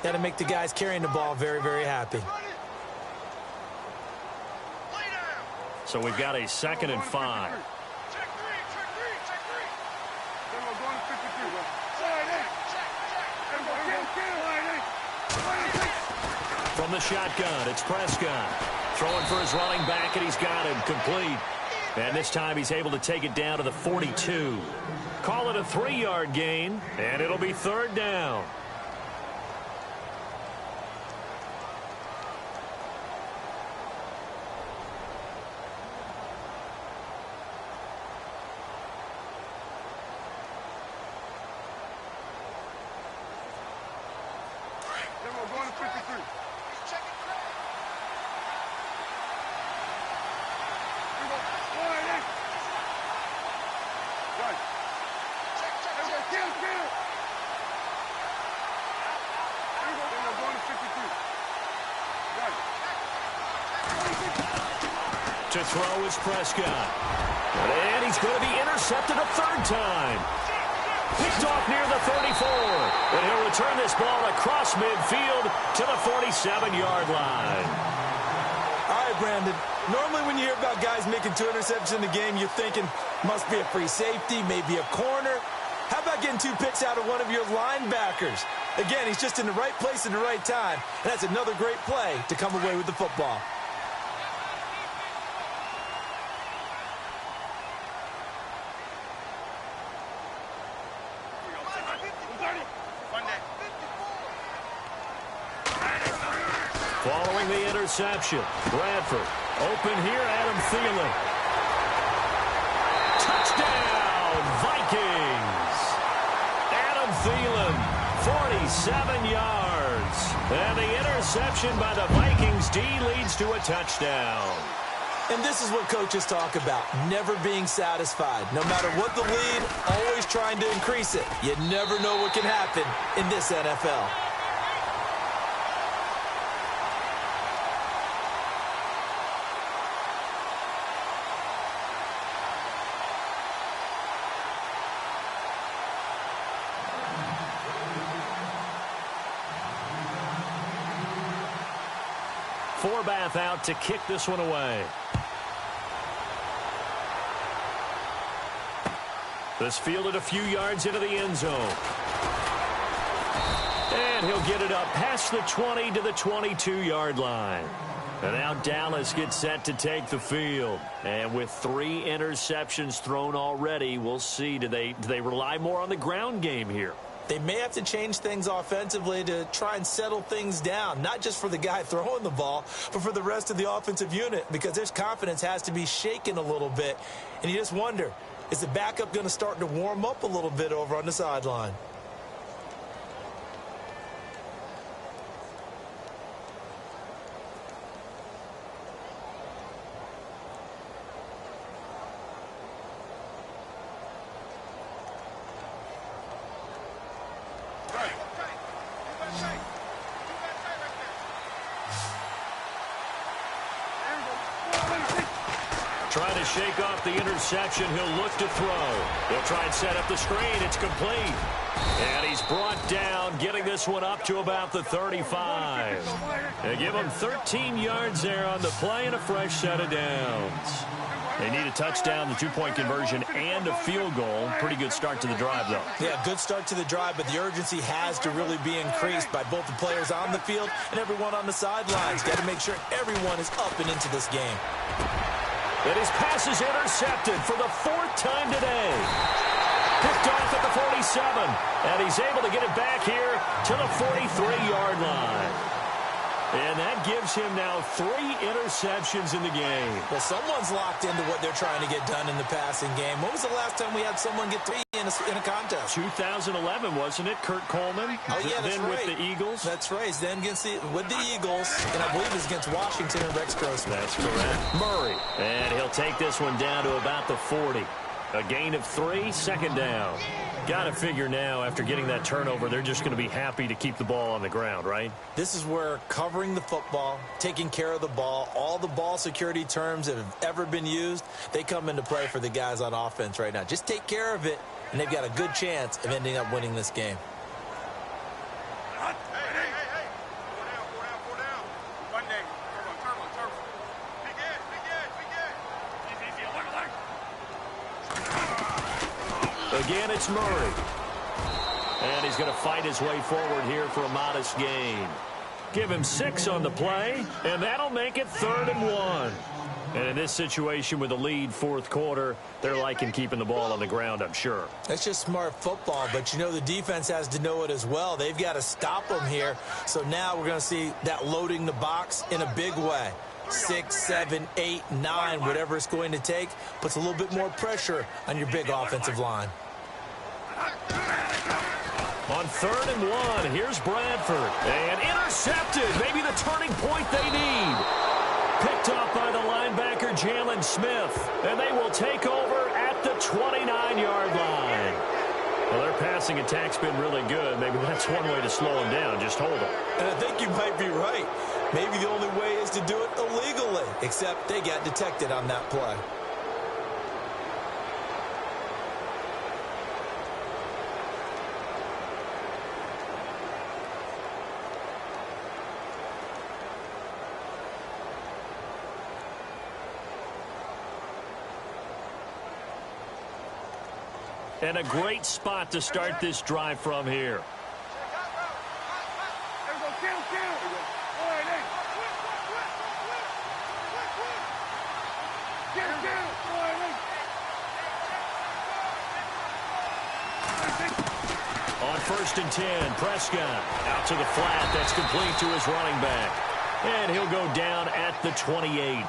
S2: that'll make the guys carrying the ball very, very happy.
S1: So we've got a second and 5. From the shotgun, it's Prescott. Throwing for his running back, and he's got him complete. And this time he's able to take it down to the 42. Call it a 3-yard gain, and it'll be third down. To throw is Prescott. And he's going to be intercepted a third time. Picked off near the 34. And he'll return this ball across midfield to the 47-yard line.
S2: All right, Brandon. Normally when you hear about guys making 2 interceptions in the game, you're thinking, must be a free safety, maybe a corner. How about getting 2 picks out of one of your linebackers? Again, he's just in the right place at the right time. And that's another great play to come away with the football.
S1: Following the interception, Bradford. Open here, Adam Thielen. Touchdown, Vikings. Adam Thielen, 47 yards. And the interception by the Vikings D leads to a touchdown.
S2: And this is what coaches talk about, never being satisfied. No matter what the lead, always trying to increase it. You never know what can happen in this NFL.
S1: Forbath out to kick this one away. This fielded a few yards into the end zone. And he'll get it up past the 20 to the 22-yard line. And now Dallas gets set to take the field. And with 3 interceptions thrown already, we'll see. Do they rely more on the ground game here?
S2: They may have to change things offensively to try and settle things down, not just for the guy throwing the ball, but for the rest of the offensive unit, because their confidence has to be shaken a little bit. And you just wonder, is the backup going to start to warm up a little bit over on the sideline?
S1: Trying to shake off the interception. He'll look to throw. He'll try and set up the screen. It's complete. And he's brought down, getting this one up to about the 35. They give him 13 yards there on the play and a fresh set of downs. They need a touchdown, the 2-point conversion, and a field goal. Pretty good start to the drive, though.
S2: Yeah, good start to the drive, but the urgency has to really be increased by both the players on the field and everyone on the sidelines. Got to make sure everyone is up and into this game.
S1: And his pass is intercepted for the 4th time today. Picked off at the 47. And he's able to get it back here to the 43-yard line. And that gives him now 3 interceptions in the game.
S2: Well, someone's locked into what they're trying to get done in the passing game. When was the last time we had someone get 3 in a contest?
S1: 2011, wasn't it? Kurt Coleman.
S2: Oh, yeah, that's
S1: then
S2: right.
S1: with the Eagles.
S2: That's right. Then with the Eagles, and I believe it's against Washington and Rex Grossman.
S1: That's correct. Murray. And he'll take this one down to about the 40. A gain of 3, 2nd down. Got to figure now, after getting that turnover, they're just going to be happy to keep the ball on the ground, right?
S2: This is where covering the football, taking care of the ball, all the ball security terms that have ever been used, they come into play for the guys on offense right now. Just take care of it, and they've got a good chance of ending up winning this game.
S1: Again, it's Murray. And he's going to fight his way forward here for a modest gain. Give him 6 on the play, and that'll make it 3rd and 1. And in this situation with the lead 4th quarter, they're liking keeping the ball on the ground, I'm sure.
S2: That's just smart football, but you know the defense has to know it as well. They've got to stop them here. So now we're going to see that loading the box in a big way. 6, 7, 8, 9, whatever it's going to take, puts a little bit more pressure on your big offensive line.
S1: On 3rd and 1, here's Bradford. And intercepted. Maybe the turning point they need. Picked off by the linebacker, Jalen Smith. And they will take over at the 29-yard line. Well, their passing attack's been really good. Maybe that's one way to slow them down. Just hold them.
S2: And I think you might be right. Maybe the only way is to do it illegally. except they got detected on that play.
S1: And a great spot to start this drive from here. On 1st and 10, Prescott out to the flat. That's complete to his running back. And he'll go down at the 28.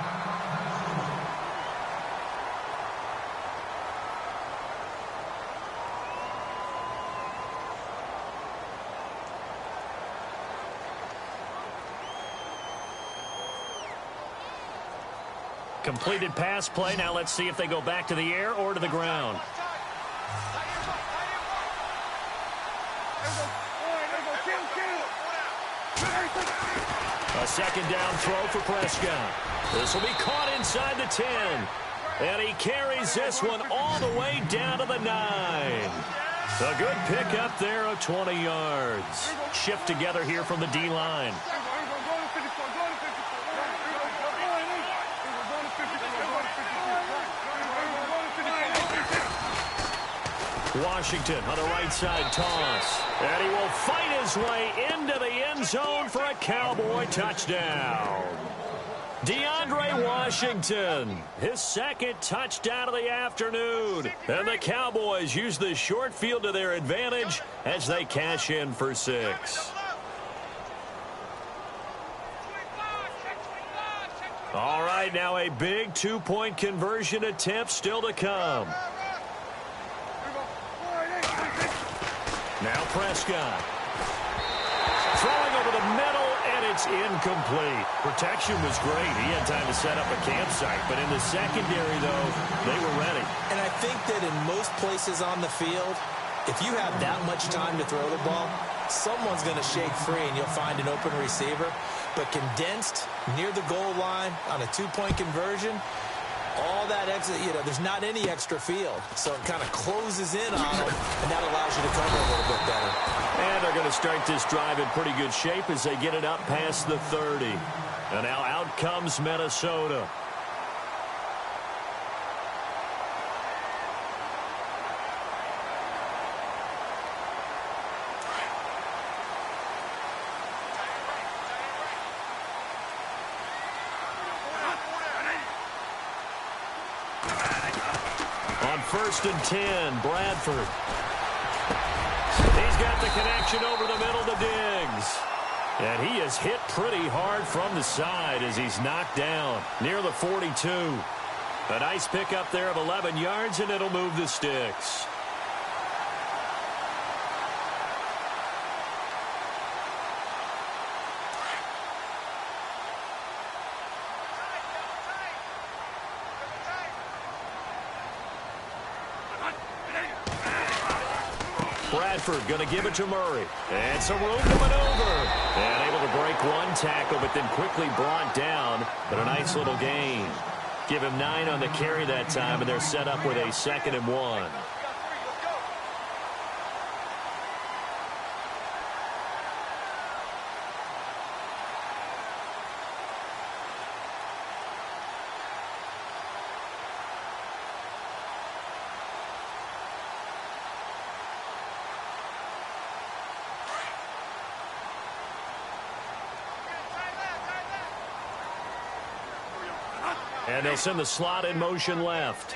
S1: Completed pass play. Now let's see if they go back to the air or to the ground. A second down throw for Prescott. This will be caught inside the 10. And he carries this one all the way down to the 9. A good pickup there of 20 yards. Shift together here from the D-line. Washington on the right side toss. And he will fight his way into the end zone for a Cowboy touchdown. DeAndre Washington, his second touchdown of the afternoon. And the Cowboys use the short field to their advantage as they cash in for 6. All right, now a big two-point conversion attempt still to come. Now Prescott. Throwing over the middle, and it's incomplete. Protection was great. He had time to set up a campsite. But in the secondary, though, they were ready.
S2: And I think that in most places on the field, if you have that much time to throw the ball, someone's going to shake free and you'll find an open receiver. But condensed near the goal line on a two-point conversion, all that exit, there's not any extra field. So it kind of closes in on them, and that allows you to cover a little bit better.
S1: And they're going to start this drive in pretty good shape as they get it up past the 30. And now out comes Minnesota. On 1st and 10, Bradford. He's got the connection over the middle to Diggs. And he is hit pretty hard from the side as he's knocked down near the 42. A nice pickup there of 11 yards, and it'll move the sticks. Bradford going to give it to Murray. And some room to maneuver. And able to break one tackle, but then quickly brought down. But a nice little gain. Give him 9 on the carry that time, and they're set up with a 2nd and 1. And they'll send the slot in motion left.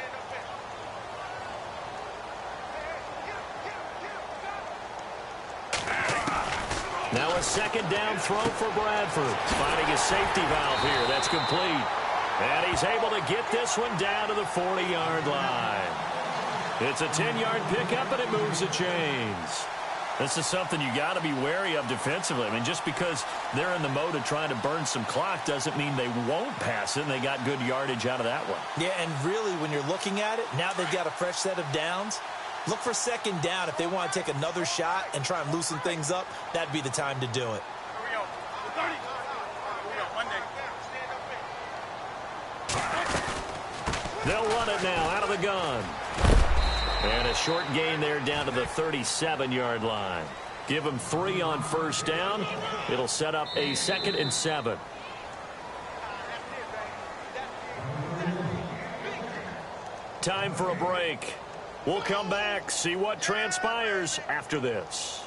S1: Now a second down throw for Bradford. Finding a safety valve here. That's complete. And he's able to get this one down to the 40-yard line. It's a 10-yard pickup, and it moves the chains. This is something you got to be wary of defensively. I mean, just because they're in the mode of trying to burn some clock doesn't mean they won't pass it, and they got good yardage out of that one.
S2: Yeah, and really, when you're looking at it, now they've got a fresh set of downs. Look for second down. If they want to take another shot and try and loosen things up, that'd be the time to do it.
S1: They'll run it now out of the gun. And a short gain there down to the 37-yard line. Give them 3 on first down. It'll set up a 2nd and 7. Time for a break. We'll come back, see what transpires after this.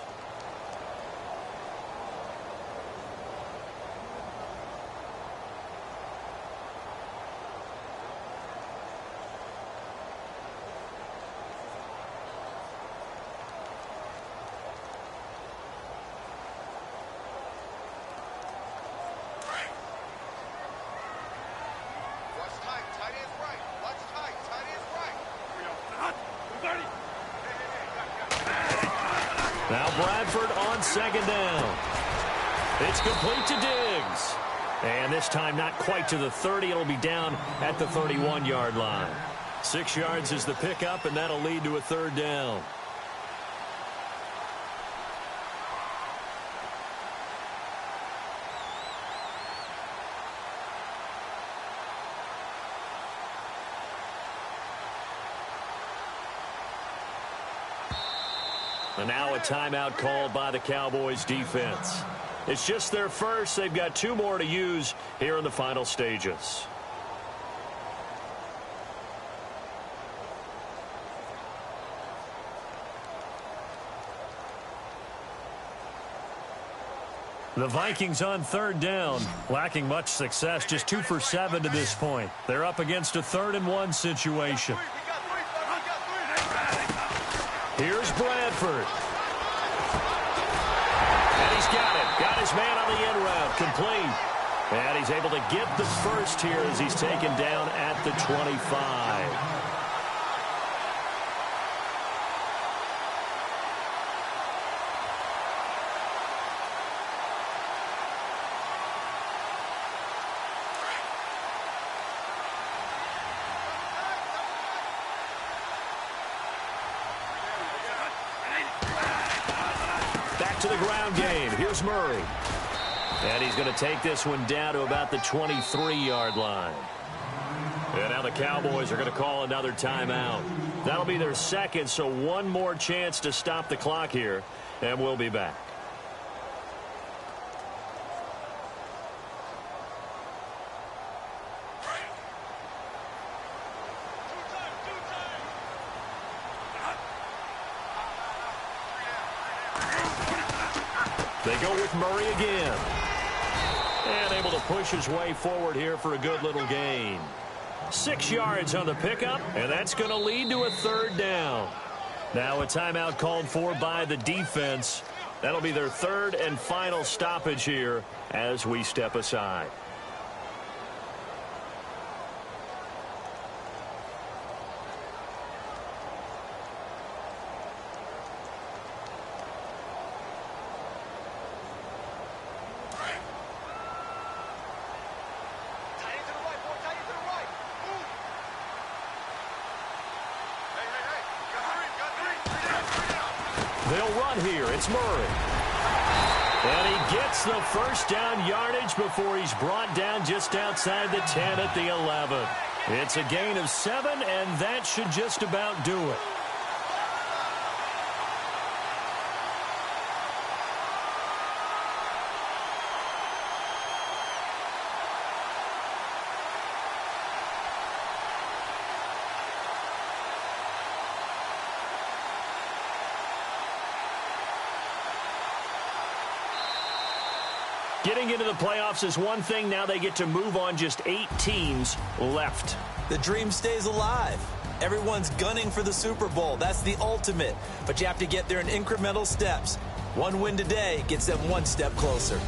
S1: Now Bradford on 2nd down. It's complete to Diggs. And this time not quite to the 30. It'll be down at the 31-yard line. 6 yards is the pickup, and that'll lead to a 3rd down. And now a timeout called by the Cowboys defense. It's just their first. They've got 2 more to use here in the final stages. The Vikings on 3rd down, lacking much success, just 2 for 7 to this point. They're up against a 3rd and 1 situation. Here's Bradford. And he's got it. Got his man on the in route. Complete. And he's able to get the first here as he's taken down at the 25. To the ground game. Here's Murray. And he's going to take this one down to about the 23-yard line. And now the Cowboys are going to call another timeout. That'll be their 2nd, so 1 more chance to stop the clock here, and we'll be back. They go with Murray again. And able to push his way forward here for a good little gain. 6 yards on the pickup, and that's going to lead to a 3rd down. Now a timeout called for by the defense. That'll be their 3rd and final stoppage here as we step aside. They'll run here. It's Murray. And he gets the first down yardage before he's brought down just outside the 10 at the 11. It's a gain of 7, and that should just about do it. Getting into the playoffs is one thing. Now they get to move on. Just 8 teams left.
S2: The dream stays alive. Everyone's gunning for the Super Bowl. That's the ultimate. But you have to get there in incremental steps. 1 win today gets them 1 step closer.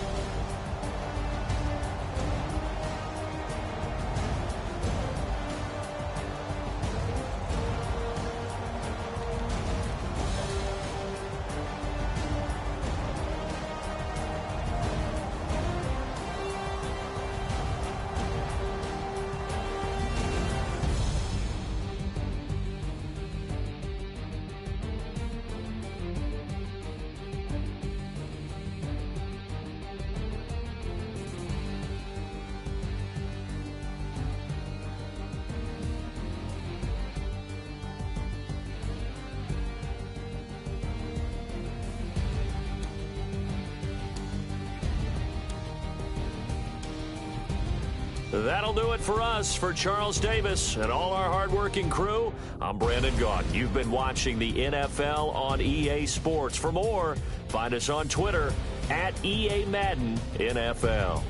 S1: That'll do it for us. For Charles Davis and all our hardworking crew, I'm Brandon Gaudin. You've been watching the NFL on EA Sports. For more, find us on Twitter at EA Madden NFL.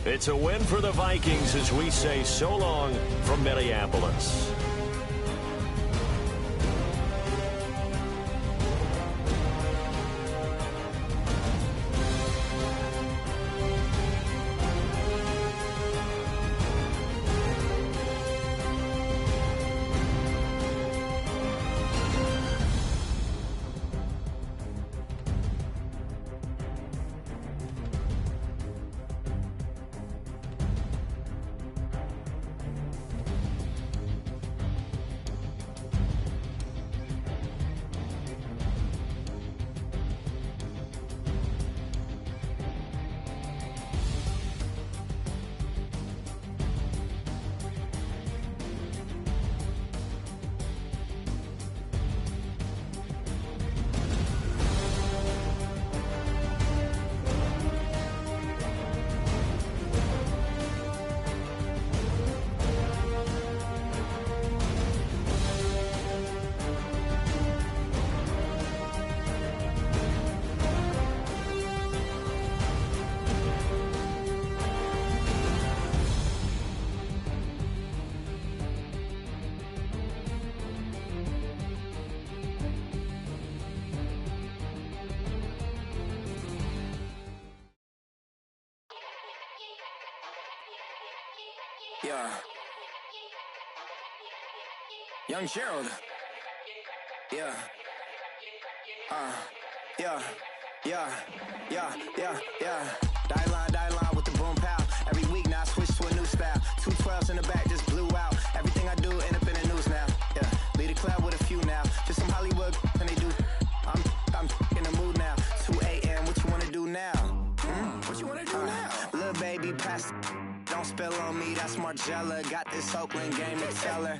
S1: It's a win for the Vikings as we say so long from Minneapolis.
S3: Yeah. Young Gerald. Yeah. Yeah. Die line with the boom pow. Every week now I switch to a new style. 212s in the back just blew out. Everything I do end up in the news now. Yeah. Lead a club with a few now. Just some Hollywood and they do. I'm in the mood now. 2 a.m. What you wanna do now? What you wanna do now? Little baby pass. Don't spill on me, that's Margella. Got this Oakland game to tell her.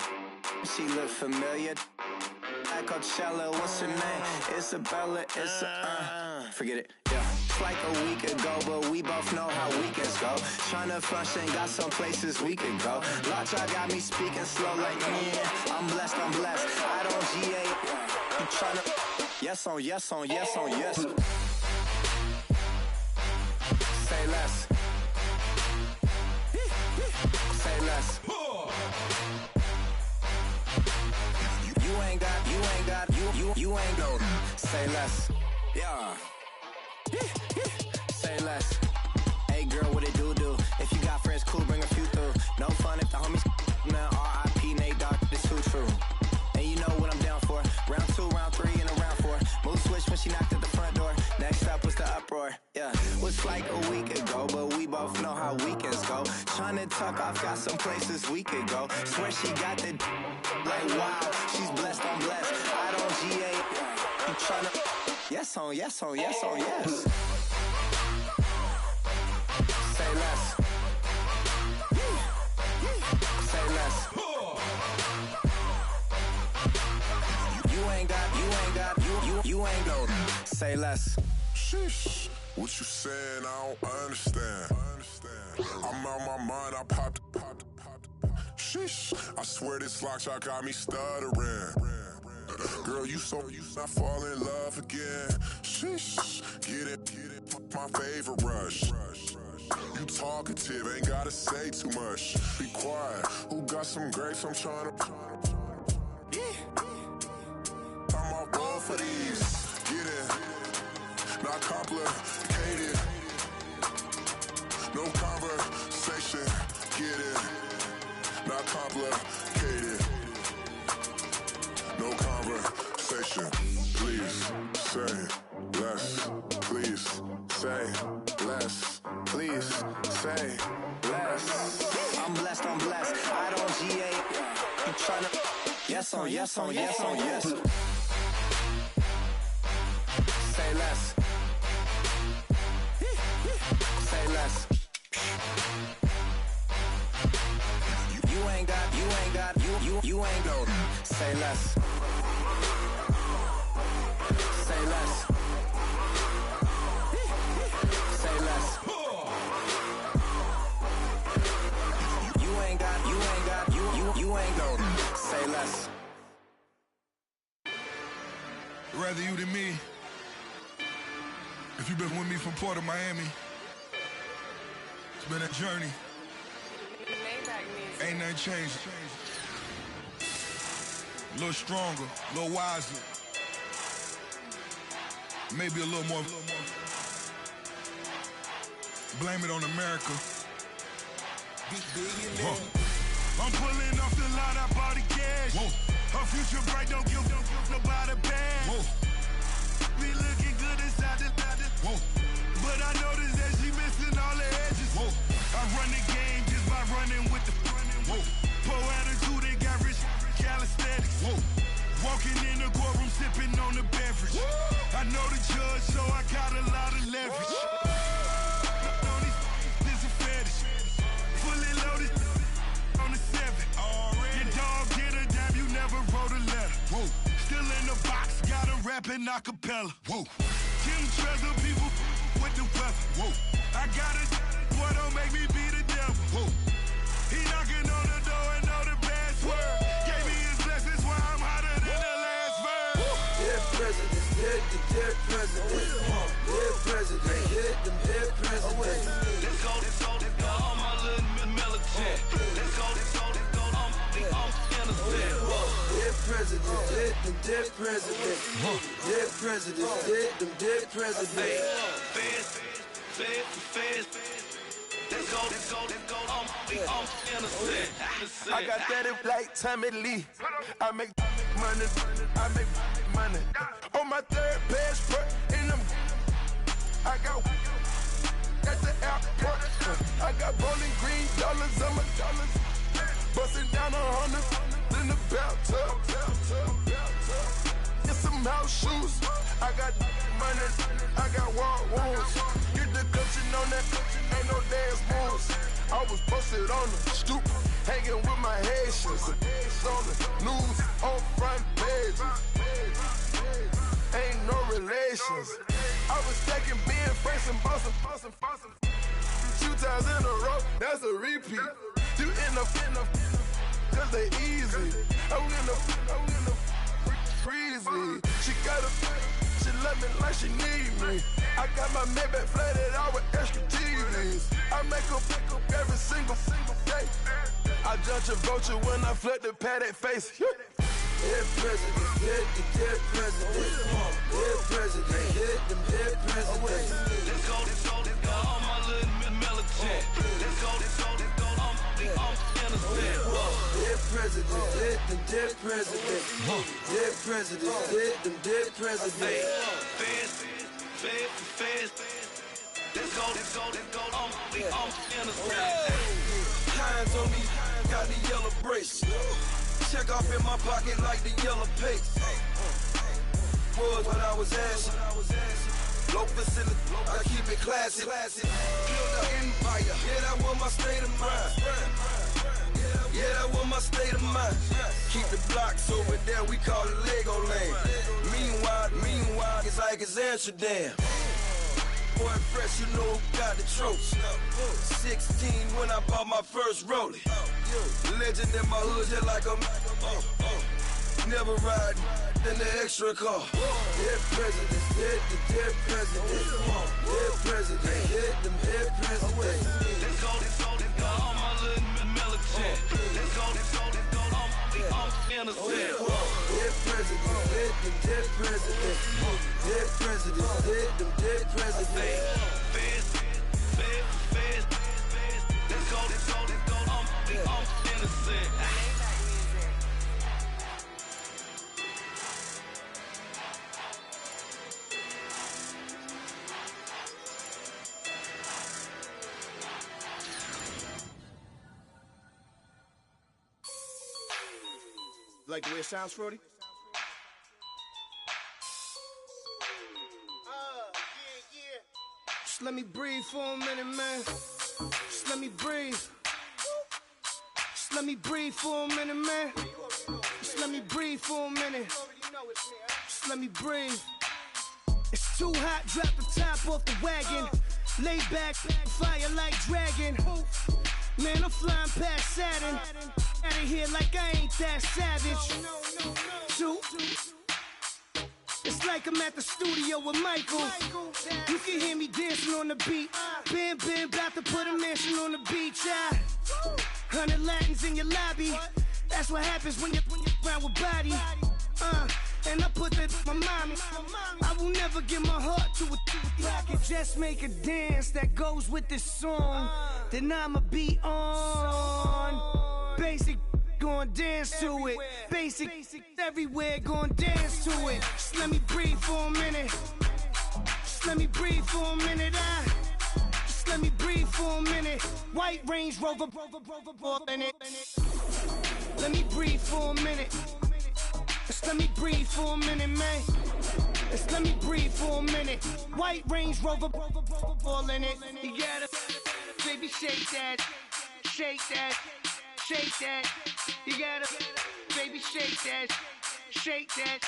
S3: She look familiar. Like Coachella, what's her name? Isabella, forget it, yeah. It's like a week ago, but we both know how weekends go. Tryna function, got some places we could go. Lot y'all got me speaking slow like, yeah, I'm blessed. I don't GA, you tryna, yes on yes. Say less. Say less. You ain't go. Say less. Yeah. Say less. Hey girl, what it do? If you got friends, cool, bring a few through. No fun if the homies man. R.I.P. Nate Dogg, it's too true. And you know what I'm down for. Round 2, round 3, and a round 4. Mood switch when she knocked at the front door. Next up was the uproar. Yeah, was like a week ago, but we both know how weekends go. Tryna tuck off, got some places we could go. Swear she got the like wow, she's blessed, I'm blessed. I don't GA. You tryna yes on yes. Say less. Say less. You ain't go. Say less.
S4: Sheesh. What you saying? I don't understand. I'm out my mind. I popped. Sheesh. I swear this lock shot got me stuttering. Girl, you not fall in love again. Sheesh. Get it. My favorite rush. You talkative, ain't gotta say too much. Be quiet. Who got some grapes? I'm trying to. I'm off both for these. Get it. Not complicated. No conversation. Get it. Not complicated. No conversation. Please say less. Please say less. Please say less.
S3: I'm blessed. I don't GA. You tryna yes on yes. Say less. Say less. You ain't go. Say less. Say less. Say less. Say less.
S4: Rather you than me. If you've been with me from Port of Miami, it's been a journey. Ain't nothing changed. A little stronger, a little wiser. Maybe a little more. Blame it on America. I'm pulling off the line, I bought the cash. Whoa. Her future bright, don't give nobody bad. Whoa. Be looking good inside the whoa. But I noticed that she missing all the edges. Whoa. I run the game just by running with the whoa. Poor attitude, they got rich calisthenics. Whoa. Walking in the courtroom, sipping on the beverage. Whoa. I know the judge, so I got a lot of leverage. This a fetish. Fully loaded on the 7. Your dog get a dab, you never wrote a letter. Whoa. Still in the box, got a rapping acapella. Whoa. Kim Treasure, people with the weather. Whoa. I got it, boy, don't make me be the devil. Whoa. He knocking on the door and know the password. Gave me his blessings while I'm hotter than the last verse.
S5: Dead presidents, dead presidents. Dead presidents, hit them dead presidents.
S6: Let's go, all my little militant. Let's go, I'm innocent.
S5: Dead presidents, hit them dead presidents. Dead presidents, hit them dead presidents.
S6: Fast. Let's go, I'm innocent.
S5: I got that in like Tommy Lee. I make money. On my third passport, and I got at the airport. I got bowling green dollars on my dollars. Busting down 100 in the bathtub. Get some house shoes. I got money. I got war wounds. Get the coaching on that. Ain't no dance moves. I was posted on the stoop, hanging with my Haitians. On the news, on front pages. Ain't no relations. I was stacking being Franks and bustin'. 2 times in a row, that's a repeat. You in the cause they easy. I'm in the freezy. She love me like she need me. I got my Maybach flooded out with extra TVs. I make up every single day. I judge a vulture when I flip the Paddock face. Dead presidents, dead presidents. Dead presidents, hit them dead presidents.
S6: Let's go, all my little militant. Let's go, I'm innocent.
S5: Dead presidents, hit them dead presidents. Dead presidents, hit them dead presidents.
S6: Fast. Let's go, I'm innocent.
S5: Hands on me, got the yellow bracelet. Check off in my pocket like the yellow paste. Was what I was asking. Low facility, I keep it classy. Build an empire, yeah, that was my state of mind. Yeah, that was my state of mind. Keep the blocks over there, we call it Lego land. Meanwhile, it's like it's Amsterdam. Boy fresh, you know who got the tropes. 16 when I bought my first rollie. Legend in my hood, just like a never ride in the extra car. Dead presidents, dead presidents. Dead presidents, hit them dead presidents.
S6: Let's go, all my little militant. Let's go, I'm innocent.
S5: Dead presidents, hit them dead presidents. Dead presidents, hit them dead presidents.
S6: Fast. Let's go, I'm innocent.
S7: Like the way it sounds, Frody? Just let me breathe for a minute, man. Just let me breathe. Just let me breathe for a minute, man. Just let me breathe for a minute. Just let me breathe. It's too hot, drop the top off the wagon. Lay back, fire like dragon. Man, I'm flying past Saturn. and out of here like I ain't that savage. Two. It's like I'm at the studio with Michael. You can hear me dancing on the beat. Bam, bam, about to put a mansion on the beach. 100 Latins in your lobby. That's what happens when you're around with body. And I put that in my mommy. I will never give my heart to a I can just make a dance that goes with this song. Then I'ma be on. Basic, gon' dance to it. Basic, everywhere, gon' dance to it. Just let me breathe for a minute. Just let me breathe for a minute. Just let me breathe for a minute. White Range Rover, in it. Let me breathe for a minute. Just let me breathe for a minute, man. Just let me breathe for a minute. White Range Rover, ball in it. You gotta, baby, shake that, shake that, shake that. You gotta, baby, shake that, shake that.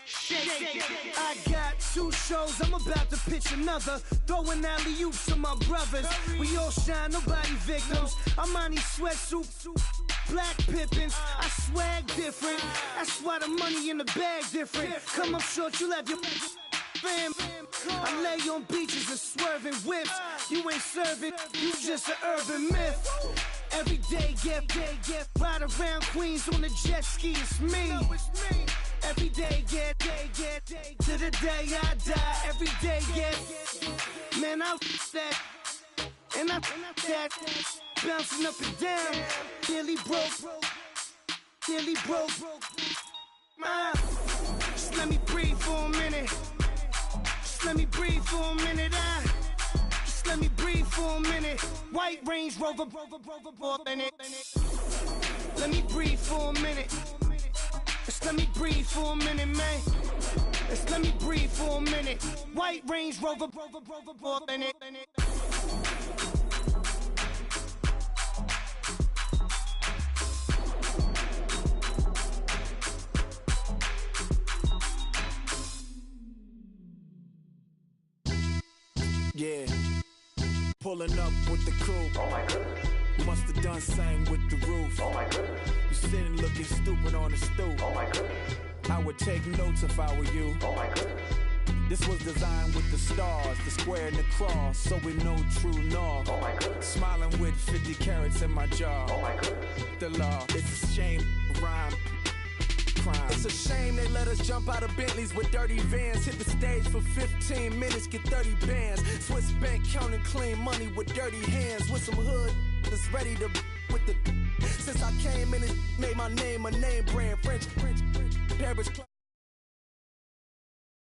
S7: Shake. I got 2 shows, I'm about to pitch another. Throwing alley-oops to my brothers. We all shine, nobody victims. I'm on these sweatsuits, black Pippins. I swag different. That's why the money in the bag different. Come up short, you'll have your fam. I lay on beaches and swerving whips. You ain't serving, you just an urban myth. Every day, get ride around Queens on a jet ski, it's me. Every day, get to the day I die. Every day, get, man, I that, and I that, bouncing up and down, nearly broke. Just let me breathe for a minute. Just let me breathe for a minute. Just let me breathe for a minute. White Range Rover, in it. Let me breathe for a minute. Just let me breathe for a minute, man. Just let me breathe for a minute. White Range Rover, in it.
S8: Yeah, pulling up with the crew.
S9: Oh my goodness.
S8: Must have done same with the roof.
S9: Oh my goodness.
S8: You sitting looking stupid on the stoop.
S9: Oh my goodness.
S8: I would take notes if I were you.
S9: Oh my goodness.
S8: This was designed with the stars, the square and the cross, so we know true north.
S9: Oh my goodness.
S8: Smiling with 50 carats in my jaw.
S9: Oh my goodness.
S8: The law, it's a shame, rhyme. Crime.
S5: It's a shame they let us jump out of Bentleys with dirty vans. Hit the stage for 15 minutes, get 30 bands. Swiss bank counting clean money with dirty hands. With some hood that's ready to with the. Since I came in and made my name a name brand. French Paris.